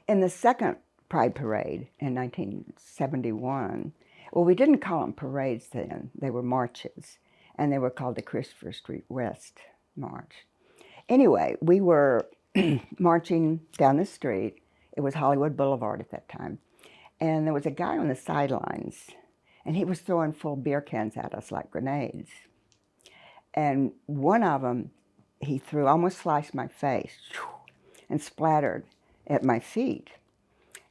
In the second Pride Parade in 1971, well, we didn't call them parades then. They were marches, and they were called the Christopher Street West March. Anyway, we were marching down the street. It was Hollywood Boulevard at that time. And there was a guy on the sidelines, and he was throwing full beer cans at us like grenades. And one of them, he threw, almost sliced my face, and splattered at my feet.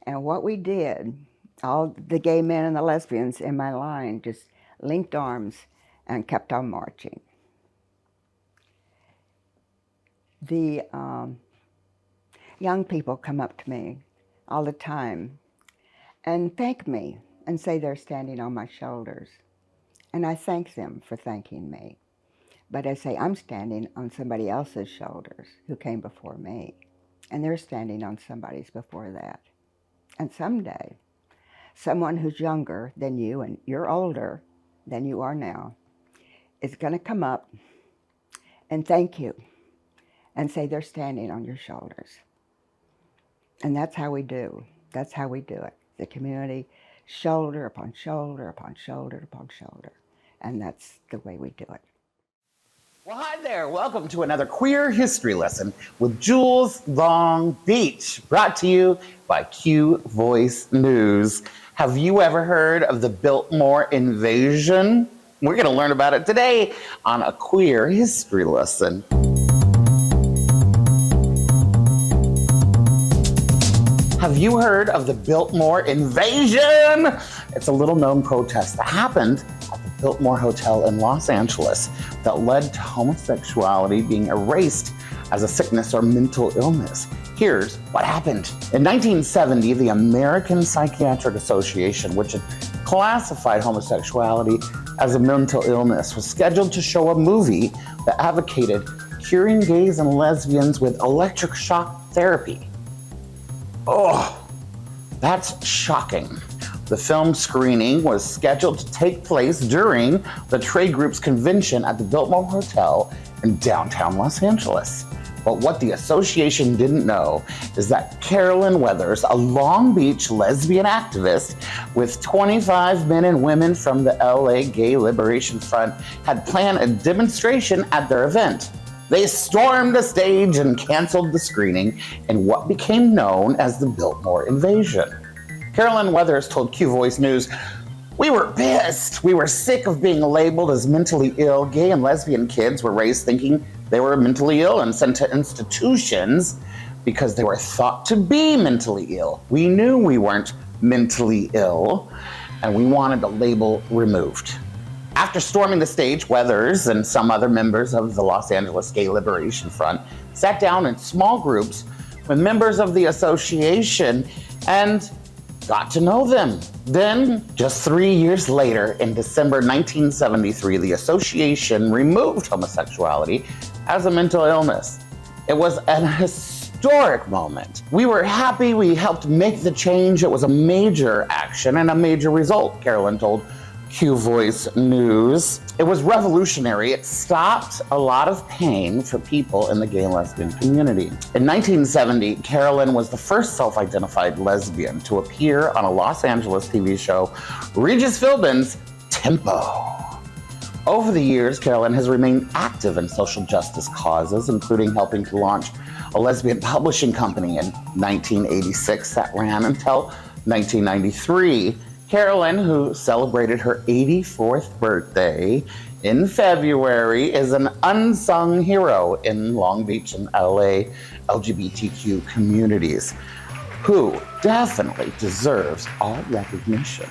And what we did, all the gay men and the lesbians in my line just linked arms and kept on marching. The young people come up to me all the time and thank me and say they're standing on my shoulders. And I thank them for thanking me. But I say I'm standing on somebody else's shoulders who came before me. And they're standing on somebody's before that. And someday, someone who's younger than you and you're older than you are now is going to come up and thank you and say they're standing on your shoulders. And that's how we do. That's how we do it. The community, shoulder upon shoulder upon shoulder upon shoulder. And that's the way we do it. Well, hi there. Welcome to another Queer History Lesson with Jules Long Beach, brought to you by Q Voice News. Have you ever heard of the Biltmore invasion? We're going to learn about it today on a Queer History Lesson. Have you heard of the Biltmore invasion? It's a little-known protest that happened at the Biltmore Hotel in Los Angeles that led to homosexuality being erased as a sickness or mental illness. Here's what happened. In 1970, the American Psychiatric Association, which had classified homosexuality as a mental illness, was scheduled to show a movie that advocated curing gays and lesbians with electric shock therapy. Oh, that's shocking. The film screening was scheduled to take place during the trade group's convention at the Biltmore Hotel in downtown Los Angeles. But what the association didn't know is that Carolyn Weathers, a Long Beach lesbian activist with 25 men and women from the LA Gay Liberation Front, had planned a demonstration at their event. They stormed the stage and canceled the screening in what became known as the Biltmore invasion. Carolyn Weathers told Q Voice News, "We were pissed. We were sick of being labeled as mentally ill. Gay and lesbian kids were raised thinking they were mentally ill and sent to institutions because they were thought to be mentally ill. We knew we weren't mentally ill, and we wanted the label removed." After storming the stage, Weathers and some other members of the Los Angeles Gay Liberation Front sat down in small groups with members of the association and got to know them. Then, just 3 years later, in December 1973, the association removed homosexuality as a mental illness. It was an historic moment. We were happy we helped make the change. It was a major action and a major result, Carolyn told Q Voice News. It was revolutionary. It stopped a lot of pain for people in the gay and lesbian community. In 1970, Carolyn was the first self-identified lesbian to appear on a Los Angeles TV show, Regis Philbin's Tempo. Over the years, Carolyn has remained active in social justice causes, including helping to launch a lesbian publishing company in 1986 that ran until 1993. Carolyn, who celebrated her 84th birthday in February, is an unsung hero in Long Beach and LA LGBTQ communities, who definitely deserves all recognition.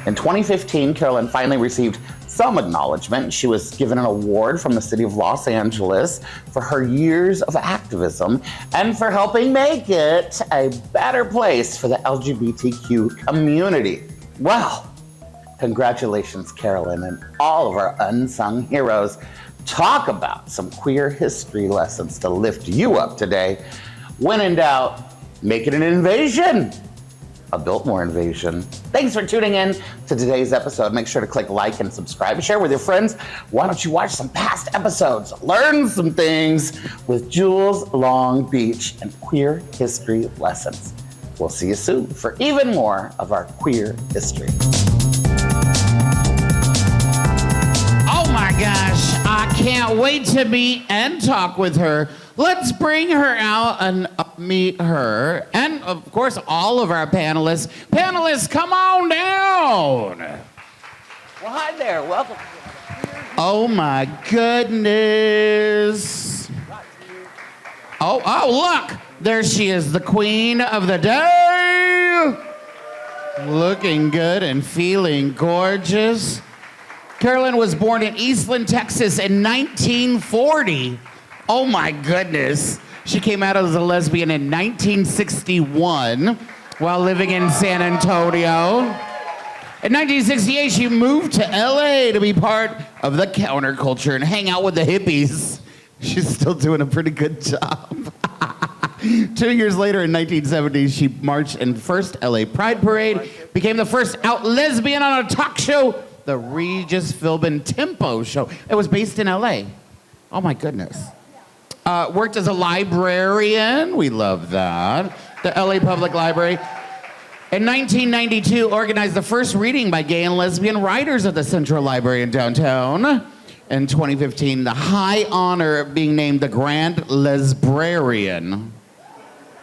In 2015, Carolyn finally received some acknowledgement. She was given an award from the city of Los Angeles for her years of activism and for helping make it a better place for the LGBTQ community. Well, congratulations, Carolyn, and all of our unsung heroes. Talk about some queer history lessons to lift you up today. When in doubt, make it an invasion. A Biltmore invasion. Thanks for tuning in to today's episode. Make sure to click like and subscribe. Share with your friends. Why don't you watch some past episodes? Learn some things with Jules Long Beach and queer history lessons. We'll see you soon for even more of our queer history. Oh my gosh, I can't wait to meet and talk with her. Let's bring her out and meet her. And of course, all of our panelists. Panelists, come on down. Well, hi there. Welcome. Oh my goodness. Oh, look. There she is, the queen of the day. Looking good and feeling gorgeous. Carolyn was born in Eastland, Texas in 1940. Oh my goodness. She came out as a lesbian in 1961 while living in San Antonio. In 1968, she moved to LA to be part of the counterculture and hang out with the hippies. She's still doing a pretty good job. 2 years later, in 1970, she marched in first LA Pride Parade, became the first out lesbian on a talk show, the Regis Philbin Tempo Show. It was based in LA. Oh my goodness. Worked as a librarian. We love that. The LA Public Library. In 1992, organized the first reading by gay and lesbian writers at the Central Library in downtown. In 2015, the high honor of being named the Grand Lesbrarian.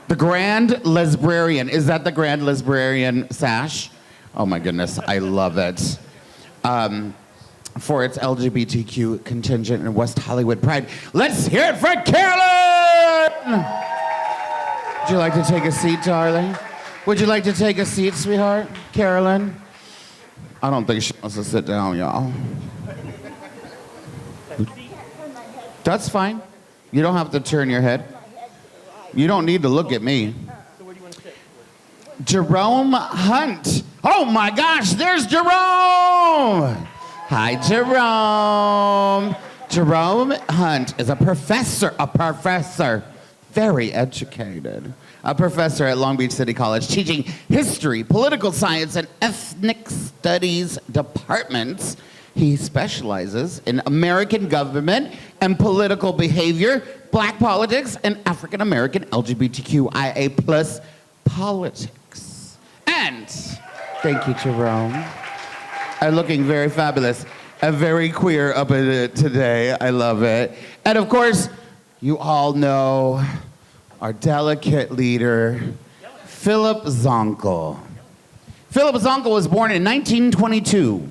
The Grand Lesbrarian. Is that the Grand Lesbrarian sash? Oh my goodness, I love it. For its LGBTQ contingent in West Hollywood Pride. Let's hear it for Carolyn! Would you like to take a seat, darling? Would you like to take a seat, sweetheart? Carolyn? I don't think she wants to sit down, y'all. That's fine. You don't have to turn your head. You don't need to look at me. Jerome Hunt. Oh my gosh, there's Jerome! Hi, Jerome. Jerome Hunt is a professor, very educated. A professor at Long Beach City College teaching history, political science, and ethnic studies departments. He specializes in American government and political behavior, black politics, and African American LGBTQIA+ politics. And thank you, Jerome. Are looking very fabulous and very queer up in it today. I love it. And of course, you all know our delicate leader, Philip Zonkel. Philip Zonkel was born in 1922,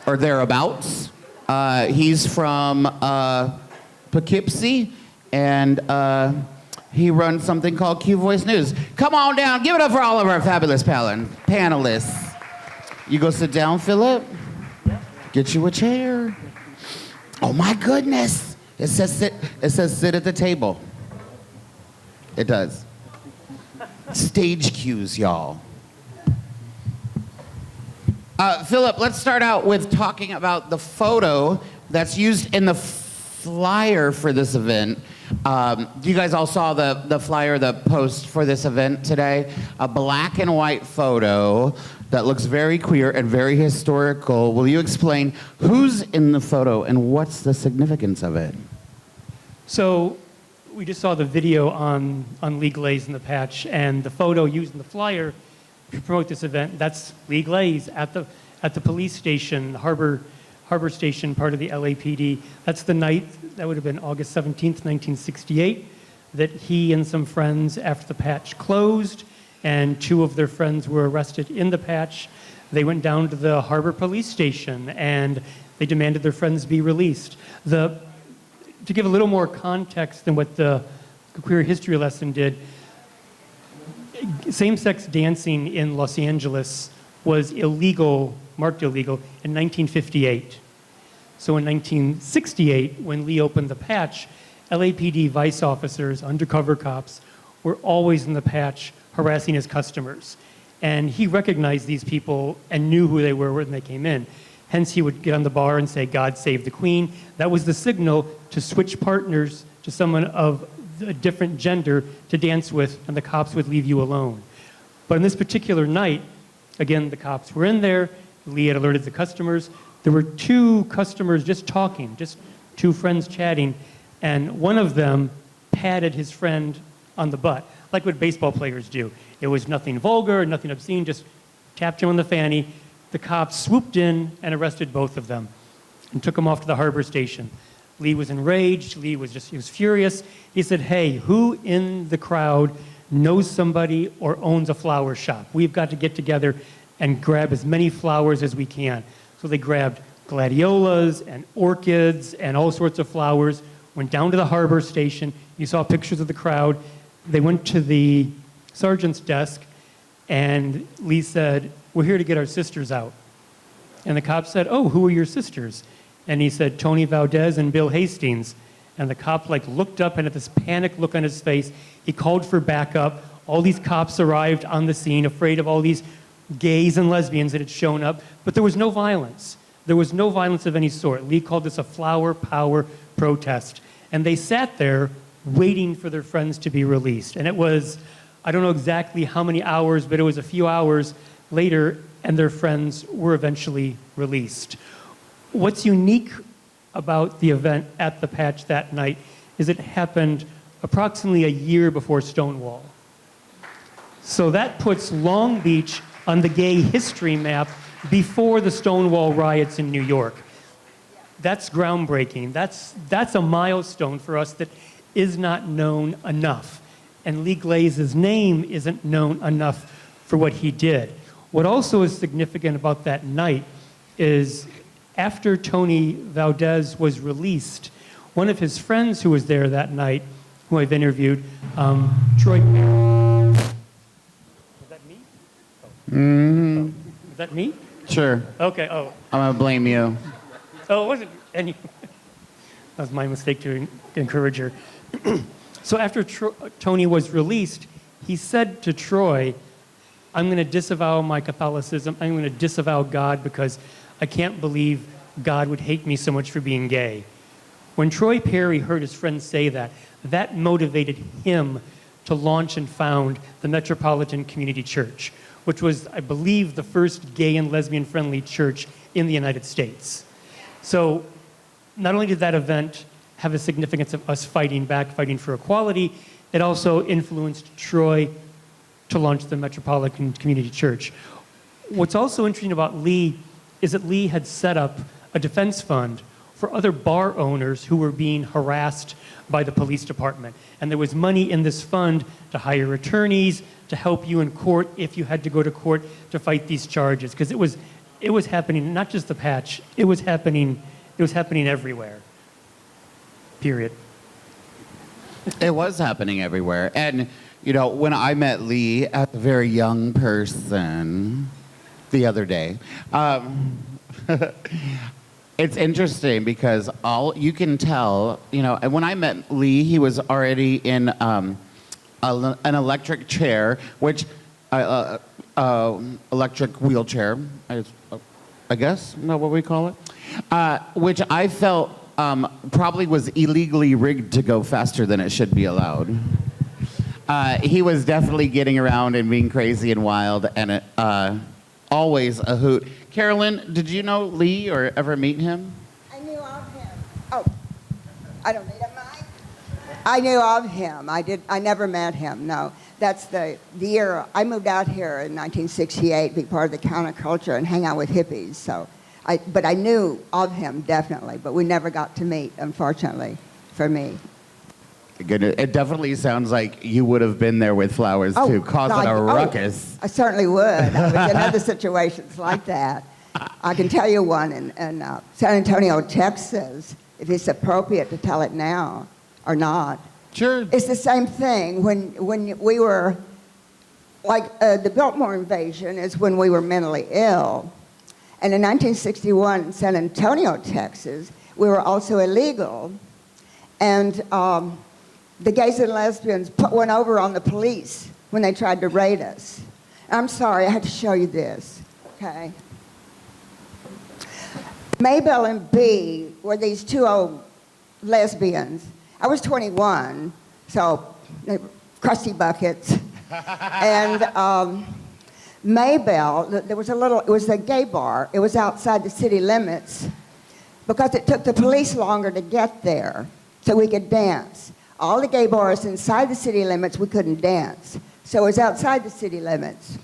or thereabouts. He's from Poughkeepsie, and he runs something called Q Voice News. Come on down, give it up for all of our fabulous panelists. You go sit down, Philip. Get you a chair. Oh my goodness. It says sit at the table. It does. Stage cues, y'all. Philip, let's start out with talking about the photo that's used in the flyer for this event. You guys all saw the flyer, the post for this event today. A black and white photo that looks very queer and very historical. Will you explain who's in the photo and what's the significance of it? So we just saw the video on Lee Glaze in the patch, and the photo used in the flyer to promote this event. That's Lee Glaze at the police station, Harbor Station, part of the LAPD. That's the night, that would have been August 17th, 1968, that he and some friends, after the patch closed, and two of their friends were arrested in the patch, they went down to the Harbor Police Station and they demanded their friends be released. To give a little more context than what the queer history lesson did, same-sex dancing in Los Angeles was illegal, marked illegal, in 1958. So in 1968, when Lee opened the patch, LAPD vice officers, undercover cops, were always in the patch harassing his customers. And he recognized these people and knew who they were when they came in. Hence, he would get on the bar and say, "God save the Queen." That was the signal to switch partners to someone of a different gender to dance with, and the cops would leave you alone. But on this particular night, again, the cops were in there. Lee had alerted the customers. There were two customers just talking, just two friends chatting, and one of them patted his friend on the butt, like what baseball players do. It was nothing vulgar, nothing obscene, just tapped him on the fanny. The cops swooped in and arrested both of them and took them off to the harbor station. Lee was enraged. He was furious. He said, hey, who in the crowd knows somebody or owns a flower shop? We've got to get together and grab as many flowers as we can. So they grabbed gladiolas and orchids and all sorts of flowers, went down to the harbor station. You saw pictures of the crowd. They went to the sergeant's desk, and Lee said, we're here to get our sisters out. And the cop said, oh, who are your sisters? And he said, Tony Valdez and Bill Hastings. And the cop looked up and had this panic look on his face. He called for backup. All these cops arrived on the scene, afraid of all these gays and lesbians that had shown up. But there was no violence. There was no violence of any sort. Lee called this a flower power protest. And they sat there waiting for their friends to be released. And it was, I don't know exactly how many hours, but it was a few hours later, and their friends were eventually released. What's unique about the event at the Patch that night is it happened approximately a year before Stonewall. So that puts Long Beach on the gay history map before the Stonewall riots in New York. That's groundbreaking. That's a milestone for us that is not known enough. And Lee Glaze's name isn't known enough for what he did. What also is significant about that night is after Tony Valdez was released, one of his friends who was there that night, who I've interviewed, Troy Perry. Was that me? Oh. Was that me? Sure. Okay, oh. I'm going to blame you. Oh, it wasn't any. That was my mistake to encourage her. So after Tony was released, he said to Troy, I'm going to disavow my Catholicism. I'm going to disavow God because I can't believe God would hate me so much for being gay. When Troy Perry heard his friend say that, that motivated him to launch and found the Metropolitan Community Church, which was, I believe, the first gay and lesbian-friendly church in the United States. So not only did that event have a significance of us fighting back, fighting for equality, it also influenced Troy to launch the Metropolitan Community Church. What's also interesting about Lee is that Lee had set up a defense fund for other bar owners who were being harassed by the police department. And there was money in this fund to hire attorneys, to help you in court if you had to go to court to fight these charges. Because it was happening, not just the Patch, it was happening everywhere. Period. It was happening everywhere. And, when I met Lee as a very young person the other day, it's interesting because you can tell, and when I met Lee, he was already in an electric chair, which, electric wheelchair, I guess, not what we call it, which I felt probably was illegally rigged to go faster than it should be allowed. He was definitely getting around and being crazy and wild, and always a hoot. Carolyn, did you know Lee or ever meet him? I knew of him. Oh, I don't need a mic. I knew of him. I never met him, no. That's the year I moved out here in 1968, be part of the counterculture and hang out with hippies. But I knew of him, definitely, but we never got to meet, unfortunately, for me. It definitely sounds like you would have been there with flowers too, causing a ruckus. I certainly would. I was in other situations like that. I can tell you one in San Antonio, Texas, if it's appropriate to tell it now or not. Sure. It's the same thing. When we were, the Biltmore invasion is when we were mentally ill. And in 1961 in San Antonio, Texas, we were also illegal. And the gays and lesbians put one over on the police when they tried to raid us. I'm sorry, I had to show you this, okay? Maybelle and B were these two old lesbians. I was 21, so they were crusty buckets. And Maybelle, it was a gay bar. It was outside the city limits because it took the police longer to get there so we could dance. All the gay bars inside the city limits, we couldn't dance. So it was outside the city limits.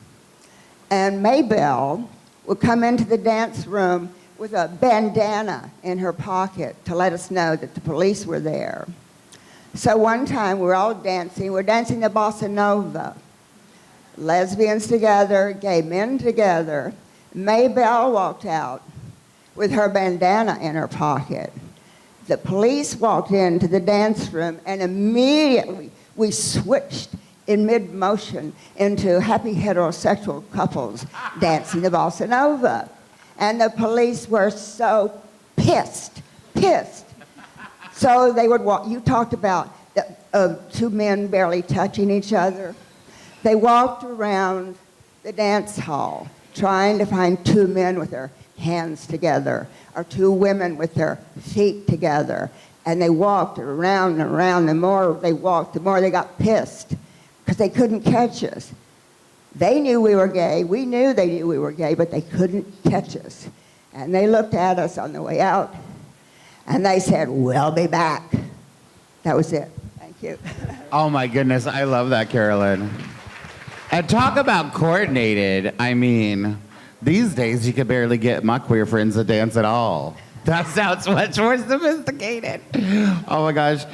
And Maybelle would come into the dance room with a bandana in her pocket to let us know that the police were there. So one time we were all dancing. We're dancing the bossa nova. Lesbians together, gay men together. Maybelle walked out with her bandana in her pocket. The police walked into the dance room, and immediately we switched in mid-motion into happy heterosexual couples dancing the bossa nova. And the police were so pissed. So they would walk. You talked about two men barely touching each other. They walked around the dance hall trying to find two men with their hands together or two women with their feet together. And they walked around and around. The more they walked, the more they got pissed because they couldn't catch us. They knew we were gay. We knew they knew we were gay, but they couldn't catch us. And they looked at us on the way out, and they said, "We'll be back." That was it. Thank you. Oh my goodness, I love that, Carolyn. And talk about coordinated. I mean, these days you could barely get my queer friends to dance at all. That sounds much more sophisticated. Oh my gosh.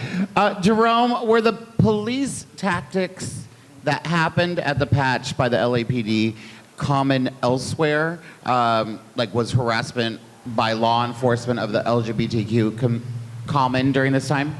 Jerome, were the police tactics that happened at the patch by the LAPD common elsewhere? Like, was harassment by law enforcement of the LGBTQ common during this time?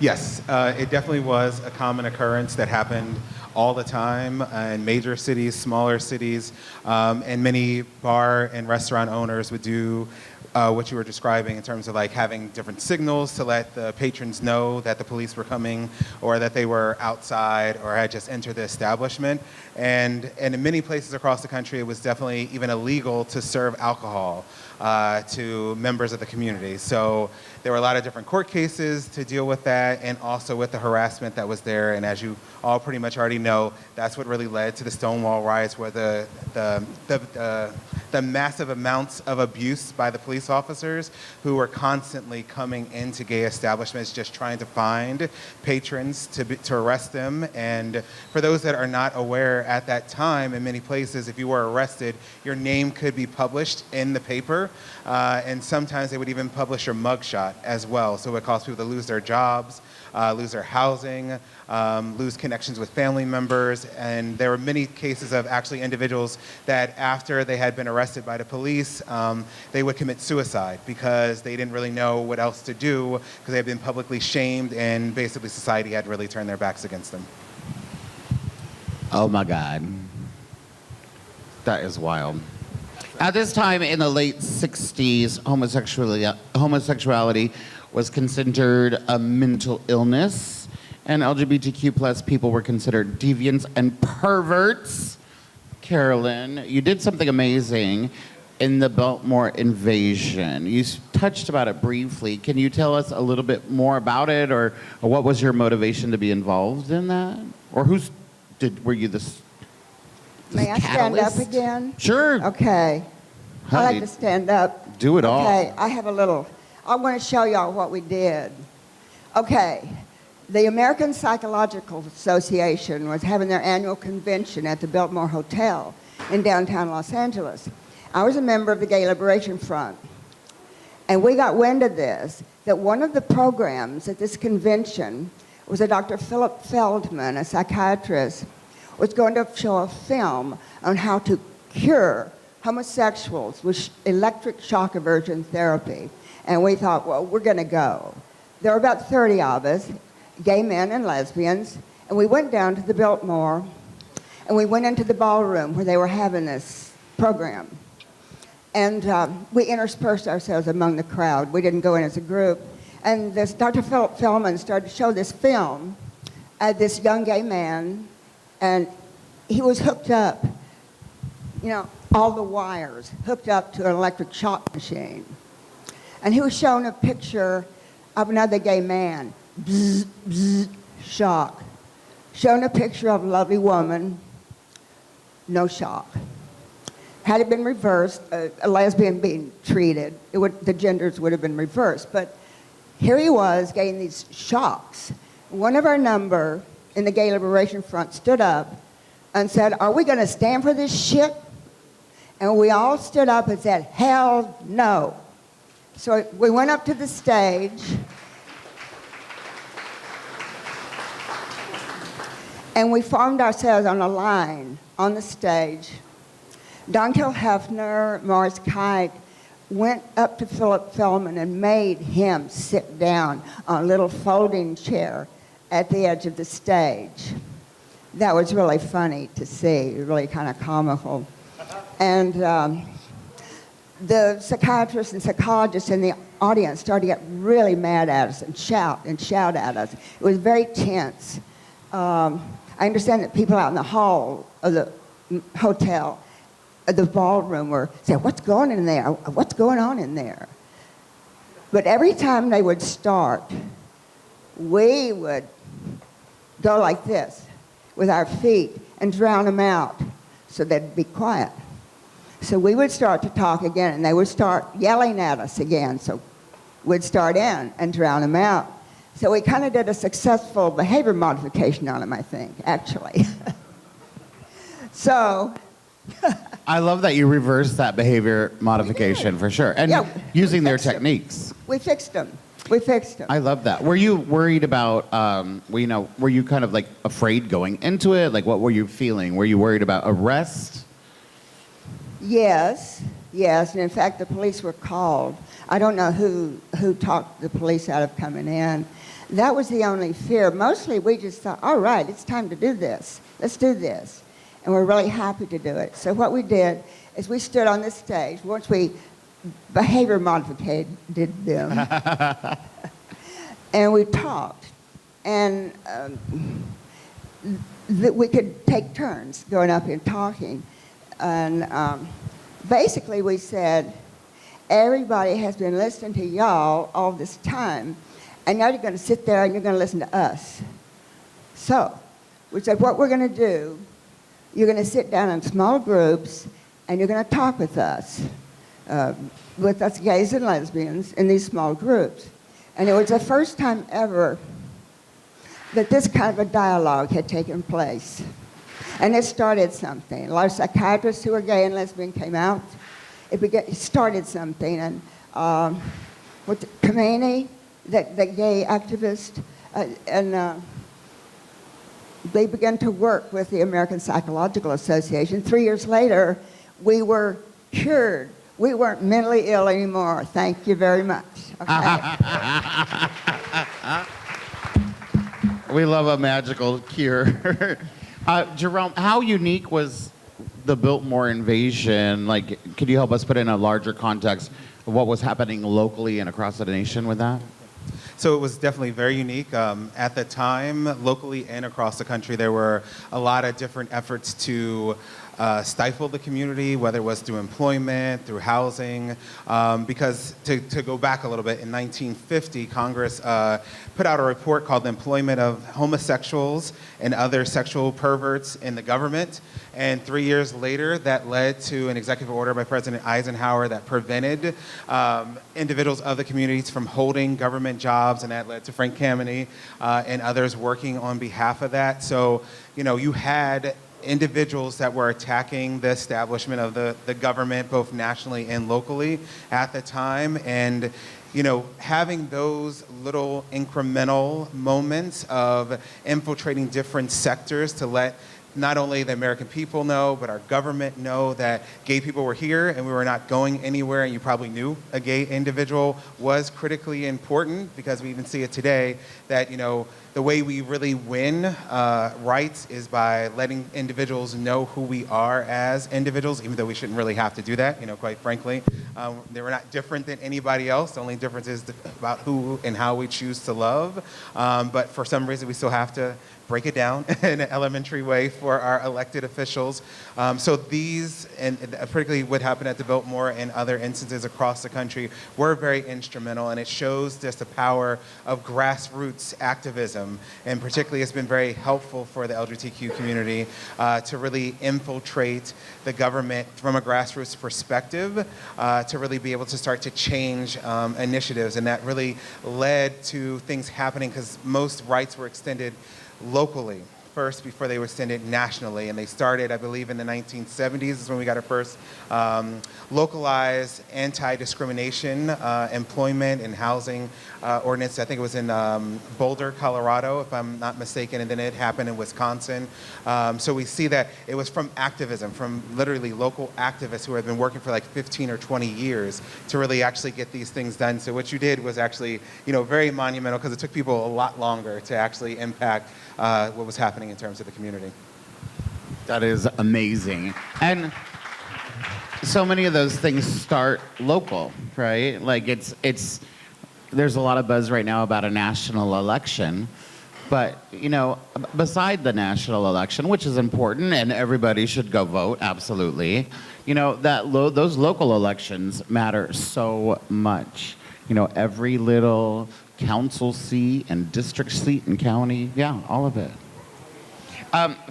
Yes, it definitely was a common occurrence that happened all the time in major cities, smaller cities, and many bar and restaurant owners would do what you were describing in terms of like having different signals to let the patrons know that the police were coming or that they were outside or had just entered the establishment. And in many places across the country, it was definitely even illegal to serve alcohol to members of the community. So there were a lot of different court cases to deal with that and also with the harassment that was there. And as you all pretty much already know, that's what really led to the Stonewall riots, where the massive amounts of abuse by the police officers who were constantly coming into gay establishments just trying to find patrons to arrest them. And for those that are not aware, at that time, in many places, if you were arrested, your name could be published in the paper. And sometimes they would even publish your mugshot as well. So it would cause people to lose their jobs, lose their housing, lose connections with family members. And there were many cases of actually individuals that after they had been arrested by the police, they would commit suicide because they didn't really know what else to do because they had been publicly shamed and basically society had really turned their backs against them. Oh my God. That is wild. At this time in the late 60s, homosexuality was considered a mental illness, and LGBTQ plus people were considered deviants and perverts. Carolyn, you did something amazing in the Biltmore invasion. You touched about it briefly. Can you tell us a little bit more about it, or what was your motivation to be involved in that? Or were you this May I stand up again? Sure. Okay. I like to stand up. Do it all. Okay, I want to show y'all what we did. Okay, the American Psychological Association was having their annual convention at the Biltmore Hotel in downtown Los Angeles. I was a member of the Gay Liberation Front, and we got wind of this, that one of the programs at this convention was a Dr. Philip Feldman, a psychiatrist, was going to show a film on how to cure homosexuals with electric shock aversion therapy. And we thought, well, we're going to go. There were about 30 of us, gay men and lesbians, and we went down to the Biltmore, and we went into the ballroom where they were having this program. And we interspersed ourselves among the crowd. We didn't go in as a group. And this Dr. Philip Feldman started to show this film at this young gay man, and he was hooked up, all the wires hooked up to an electric shock machine. And he was shown a picture of another gay man, bzz, bzz, shock. Shown a picture of a lovely woman, no shock. Had it been reversed, a lesbian being treated, the genders would have been reversed. But here he was getting these shocks. One of our number in the Gay Liberation Front stood up and said, "Are we going to stand for this shit?" And we all stood up and said, "Hell no." So we went up to the stage, and we formed ourselves on a line on the stage. Zonkel Hefner, Morris Kite, went up to Philip Feldman and made him sit down on a little folding chair at the edge of the stage. That was really funny to see, really kind of comical. And the psychiatrists and psychologists in the audience started to get really mad at us and shout at us. It was very tense. I understand that people out in the hall of the hotel, the ballroom, were saying, "What's going in there? What's going on in there?" But every time they would start, we would go like this with our feet and drown them out so they'd be quiet. So we would start to talk again, and they would start yelling at us again. So we'd start in and drown them out. So we kind of did a successful behavior modification on them, I think, actually. So I love that you reversed that behavior modification for sure. And Yeah, using we their fixed 'em. techniques. we fixed them. We fixed them. I love that. Were you worried about, were you kind of like afraid going into it? Like, what were you feeling? Were you worried about arrest? Yes, and in fact, the police were called. I don't know who talked the police out of coming in. That was the only fear. Mostly, we just thought, all right, it's time to do this. Let's do this. And we're really happy to do it. So what we did is we stood on the stage. Once we behavior modified them, and we talked. And we could take turns going up and talking. And basically we said, everybody has been listening to y'all all this time, and now you're going to sit there and you're going to listen to us. So we said, what we're going to do, you're going to sit down in small groups, and you're going to talk with us gays and lesbians, in these small groups. And it was the first time ever that this kind of a dialogue had taken place. And it started something. A lot of psychiatrists who were gay and lesbian came out. It started something. And with Khomeini, the gay activist, they began to work with the American Psychological Association. 3 years later, we were cured. We weren't mentally ill anymore. Thank you very much. Okay. We love a magical cure. Jerome, how unique was the Biltmore invasion? Like, could you help us put in a larger context of what was happening locally and across the nation with that? So it was definitely very unique. At the time, locally and across the country, there were a lot of different efforts to stifle the community, whether it was through employment, through housing, because to go back a little bit, in 1950, Congress put out a report called The Employment of Homosexuals and Other Sexual Perverts in the Government. And 3 years later, that led to an executive order by President Eisenhower that prevented individuals of the communities from holding government jobs, and that led to Frank Kameny and others working on behalf of that. So, you had individuals that were attacking the establishment of the government, both nationally and locally at the time. And having those little incremental moments of infiltrating different sectors to let not only the American people know, but our government know that gay people were here and we were not going anywhere, and you probably knew a gay individual, was critically important, because we even see it today that, the way we really win rights is by letting individuals know who we are as individuals, even though we shouldn't really have to do that, quite frankly. They were not different than anybody else. The only difference is about who and how we choose to love. But for some reason, we still have to break it down in an elementary way for our elected officials. So these, and particularly what happened at the Biltmore and other instances across the country, were very instrumental, and it shows just the power of grassroots activism, and particularly it's been very helpful for the LGBTQ community to really infiltrate the government from a grassroots perspective, to really be able to start to change initiatives, and that really led to things happening because most rights were extended locally first before they were extended nationally. And they started, I believe, in the 1970s is when we got our first localized anti-discrimination employment and housing ordinance. I think it was in Boulder, Colorado, if I'm not mistaken, and then it happened in Wisconsin. So we see that it was from activism, from literally local activists who have been working for like 15 or 20 years to really actually get these things done. So what you did was actually, very monumental because it took people a lot longer to actually impact what was happening in terms of the community. That is amazing. And so many of those things start local, right? Like there's a lot of buzz right now about a national election, but beside the national election, which is important and everybody should go vote, absolutely, those local elections matter so much. Every little council seat and district seat and county, yeah, all of it.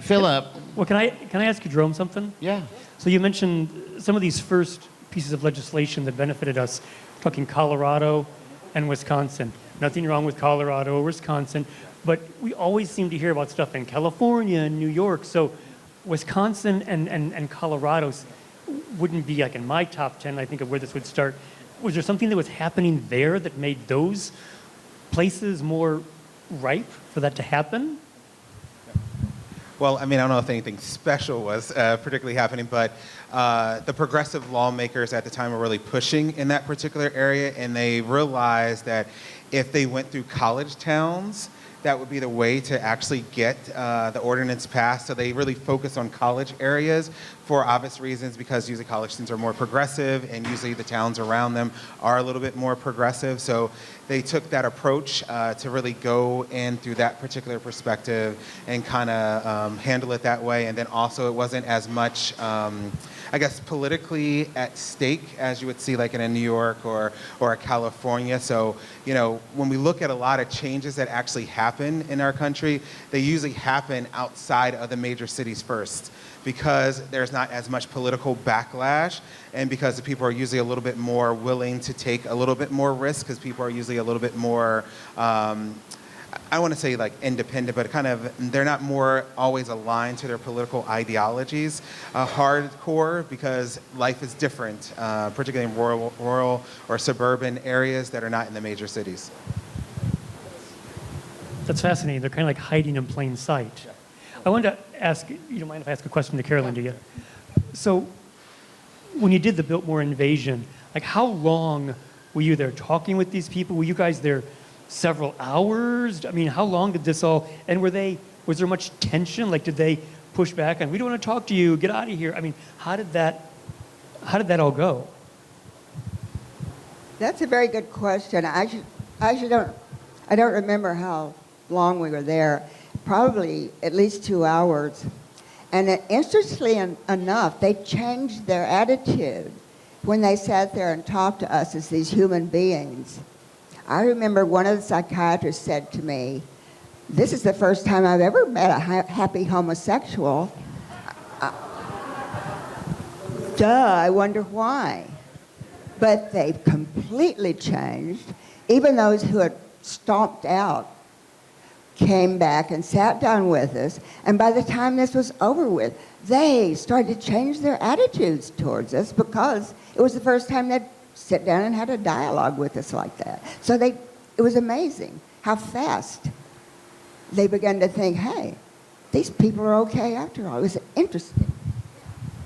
Philip. Well, can I ask you, Jerome, something? Yeah. So you mentioned some of these first pieces of legislation that benefited us, talking Colorado and Wisconsin. Nothing wrong with Colorado or Wisconsin, but we always seem to hear about stuff in California and New York. So Wisconsin and Colorado wouldn't be like in my top 10, I think, of where this would start. Was there something that was happening there that made those places more ripe for that to happen? Well, I don't know if anything special was particularly happening, but the progressive lawmakers at the time were really pushing in that particular area, and they realized that if they went through college towns, that would be the way to actually get the ordinance passed. So they really focus on college areas for obvious reasons, because usually college students are more progressive and usually the towns around them are a little bit more progressive. So they took that approach to really go in through that particular perspective and kind of handle it that way. And then also it wasn't as much, I guess, politically at stake as you would see like in a New York or a California. So, when we look at a lot of changes that actually happen in our country, they usually happen outside of the major cities first, because there's not as much political backlash, and because the people are usually a little bit more willing to take a little bit more risk, because people are usually a little bit more, I want to say like independent, but they're not more always aligned to their political ideologies, hardcore, because life is different, particularly in rural or suburban areas that are not in the major cities. That's fascinating. They're kind of like hiding in plain sight. I wanted to ask, you don't mind if I ask a question to Carolyn, do you? So when you did the Biltmore invasion, like how long were you there talking with these people? Were you guys there several hours? How long did this all, and was there much tension? Like, did they push back and we don't want to talk to you, get out of here? How did that all go? That's a very good question. I don't remember how long we were there. Probably at least 2 hours. And interestingly enough, they changed their attitude when they sat there and talked to us as these human beings. I remember one of the psychiatrists said to me, "This is the first time I've ever met a happy homosexual. I wonder why." But they've completely changed. Even those who had stomped out came back and sat down with us, and by the time this was over with, they started to change their attitudes towards us, because it was the first time they'd sit down and had a dialogue with us like that. So it was amazing how fast they began to think, hey, these people are okay after all. It was interesting.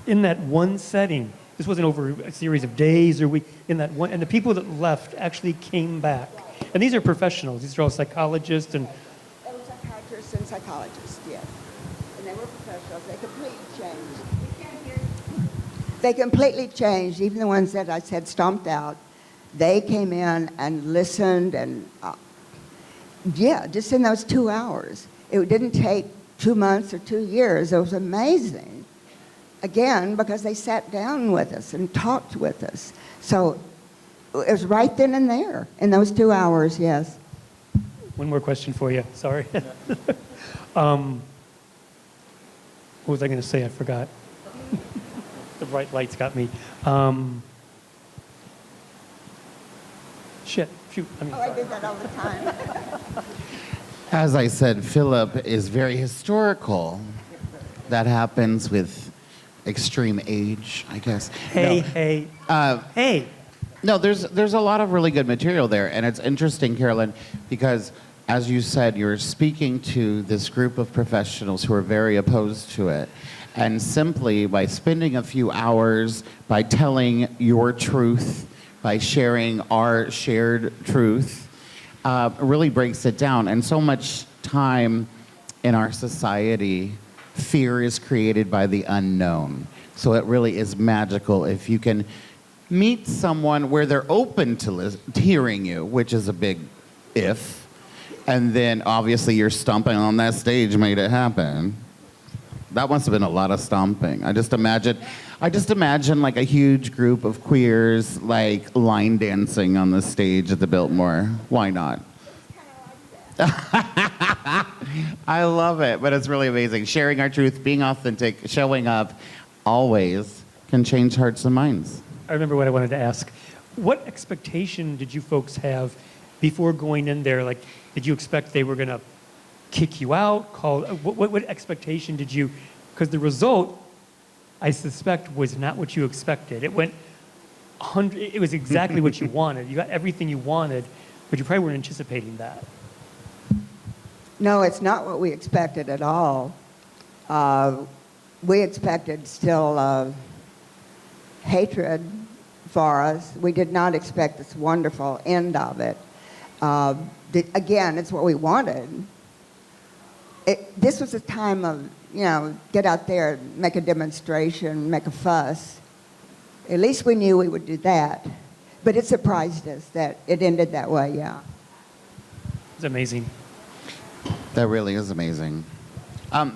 In that one setting, this wasn't over a series of days or weeks, in that one, and the people that left actually came back. And these are professionals. These are all psychologists and They were psychiatrists and psychologists, yes. And they were professionals. They completely changed. We can't hear you. They completely changed. Even the ones that I said stomped out, they came in and listened, and just in those 2 hours. It didn't take 2 months or 2 years. It was amazing. Again, because they sat down with us and talked with us. So it was right then and there in those 2 hours, yes. One more question for you. Sorry. What was I going to say? I forgot. The bright lights got me. Shoot. I mean, Oh, I do that all the time. As I said, Philip is very historical. That happens with extreme age, I guess. Hey. No, there's a lot of really good material there, and it's interesting, Carolyn, because as you said, you're speaking to this group of professionals who are very opposed to it, and simply by spending a few hours, by telling your truth, by sharing our shared truth, really breaks it down. And so much time in our society, fear is created by the unknown. So it really is magical if you can meet someone where they're open to hearing you, which is a big if. And then obviously your stomping on that stage made it happen. That must have been a lot of stomping. I just imagine like a huge group of queers like line dancing on the stage at the Biltmore. Why not? I love it, but it's really amazing. Sharing our truth, being authentic, showing up, always can change hearts and minds. I remember what I wanted to ask. What expectation did you folks have before going in there? Like, did you expect they were going to kick you out? What expectation did you? Because the result, I suspect, was not what you expected. It went it was exactly what you wanted. You got everything you wanted, but you probably weren't anticipating that. No, it's not what we expected at all. We expected still hatred for us. We did not expect this wonderful end of it. Again, it's what we wanted. This was a time of, get out there, make a demonstration, make a fuss. At least we knew we would do that. But it surprised us that it ended that way, yeah. It's amazing. That really is amazing.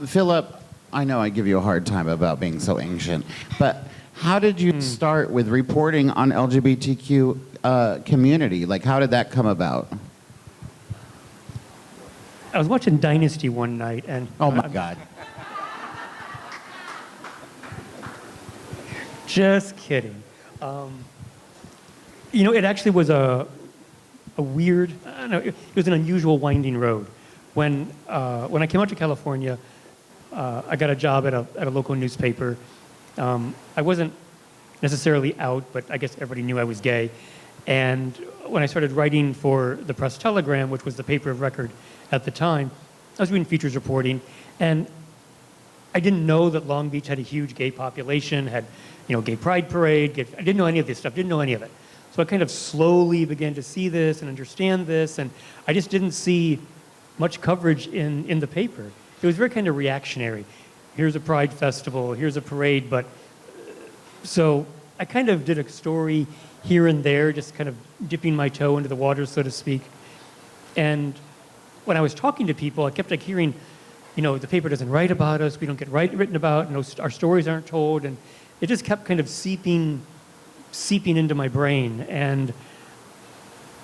Philip, I know I give you a hard time about being so ancient, but how did you start with reporting on LGBTQ community? Like, how did that come about? I was watching Dynasty one night, and Oh my God. just kidding. It actually was a weird. I don't know. It was an unusual winding road. When I came out to California, I got a job at a local newspaper. I wasn't necessarily out, but I guess everybody knew I was gay. And when I started writing for the Press Telegram, which was the paper of record at the time, I was reading features reporting, and I didn't know that Long Beach had a huge gay population, had gay pride parade. I didn't know any of this stuff, didn't know any of it. So I kind of slowly began to see this and understand this, and I just didn't see much coverage in the paper. It was very kind of reactionary. Here's a pride festival, here's a parade, but so I kind of did a story here and there, just kind of dipping my toe into the water, so to speak. And when I was talking to people, I kept hearing, the paper doesn't write about us, we don't get written about, our stories aren't told, and it just kept kind of seeping into my brain. And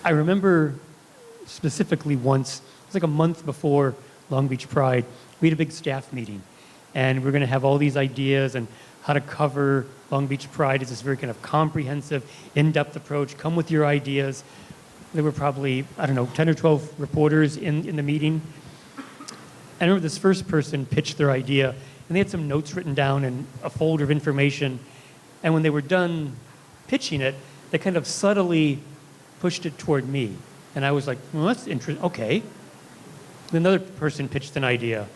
I remember specifically once, it was like a month before Long Beach Pride, we had a big staff meeting, and we were going to have all these ideas and how to cover Long Beach Pride as this very kind of comprehensive, in-depth approach. Come with your ideas. There were probably, 10 or 12 reporters in the meeting. I remember this first person pitched their idea, and they had some notes written down and a folder of information. And when they were done pitching it, they kind of subtly pushed it toward me. And I was like, well, that's interesting. Okay. Another person pitched an idea.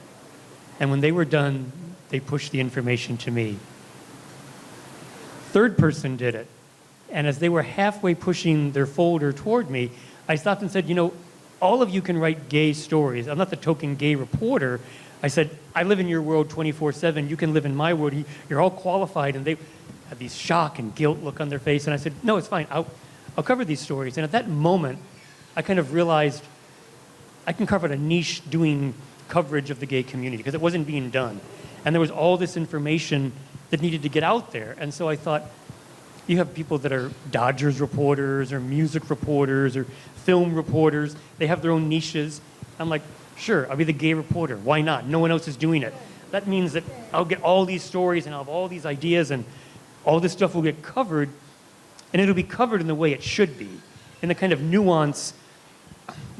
And when they were done, they pushed the information to me. Third person did it. And as they were halfway pushing their folder toward me, I stopped and said, all of you can write gay stories. I'm not the token gay reporter. I said, I live in your world 24/7. You can live in my world. You're all qualified. And they had these shock and guilt look on their face. And I said, no, it's fine. I'll cover these stories. And at that moment, I kind of realized I can carve out a niche doing coverage of the gay community because it wasn't being done. And there was all this information that needed to get out there. And so I thought, you have people that are Dodgers reporters or music reporters or film reporters. They have their own niches. I'm like, sure, I'll be the gay reporter. Why not? No one else is doing it. That means that I'll get all these stories and I'll have all these ideas and all this stuff will get covered, and it'll be covered in the way it should be, in the kind of nuance,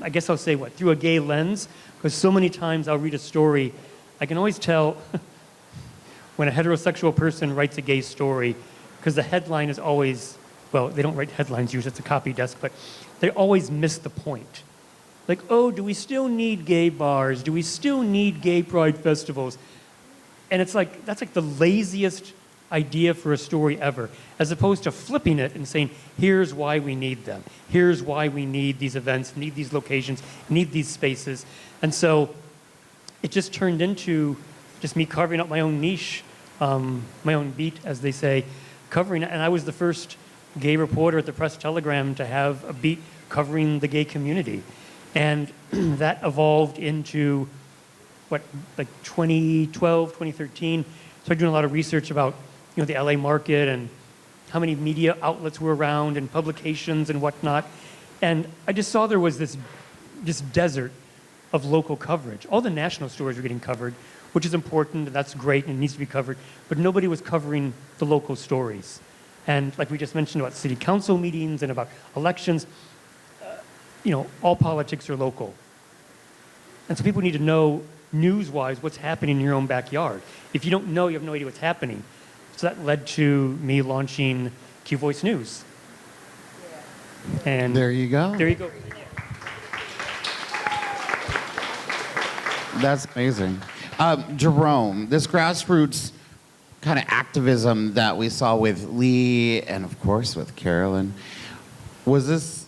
I guess I'll say what, through a gay lens, because so many times I'll read a story, I can always tell when a heterosexual person writes a gay story, because the headline is always, well, they don't write headlines usually, it's a copy desk, but they always miss the point. Like, oh, do we still need gay bars? Do we still need gay pride festivals? And it's like, that's like the laziest idea for a story ever, as opposed to flipping it and saying, here's why we need them. Here's why we need these events, need these locations, need these spaces. And so it just turned into just me carving out my own niche, my own beat, as they say, covering it. And I was the first gay reporter at the Press Telegram to have a beat covering the gay community. And that evolved into, what, like 2012, 2013. Started doing a lot of research about, you know, the LA market and how many media outlets were around and publications and whatnot. And I just saw there was this desert of local coverage. All the national stories were getting covered, which is important, and that's great, and it needs to be covered. But nobody was covering the local stories. And like we just mentioned about city council meetings and about elections, you know, all politics are local. And so people need to know, news-wise, what's happening in your own backyard. If you don't know, you have no idea what's happening. So that led to me launching Q Voice News. And There you go. there you go. That's amazing. Jerome, this grassroots kind of activism that we saw with Lee and, of course, with Carolyn, was this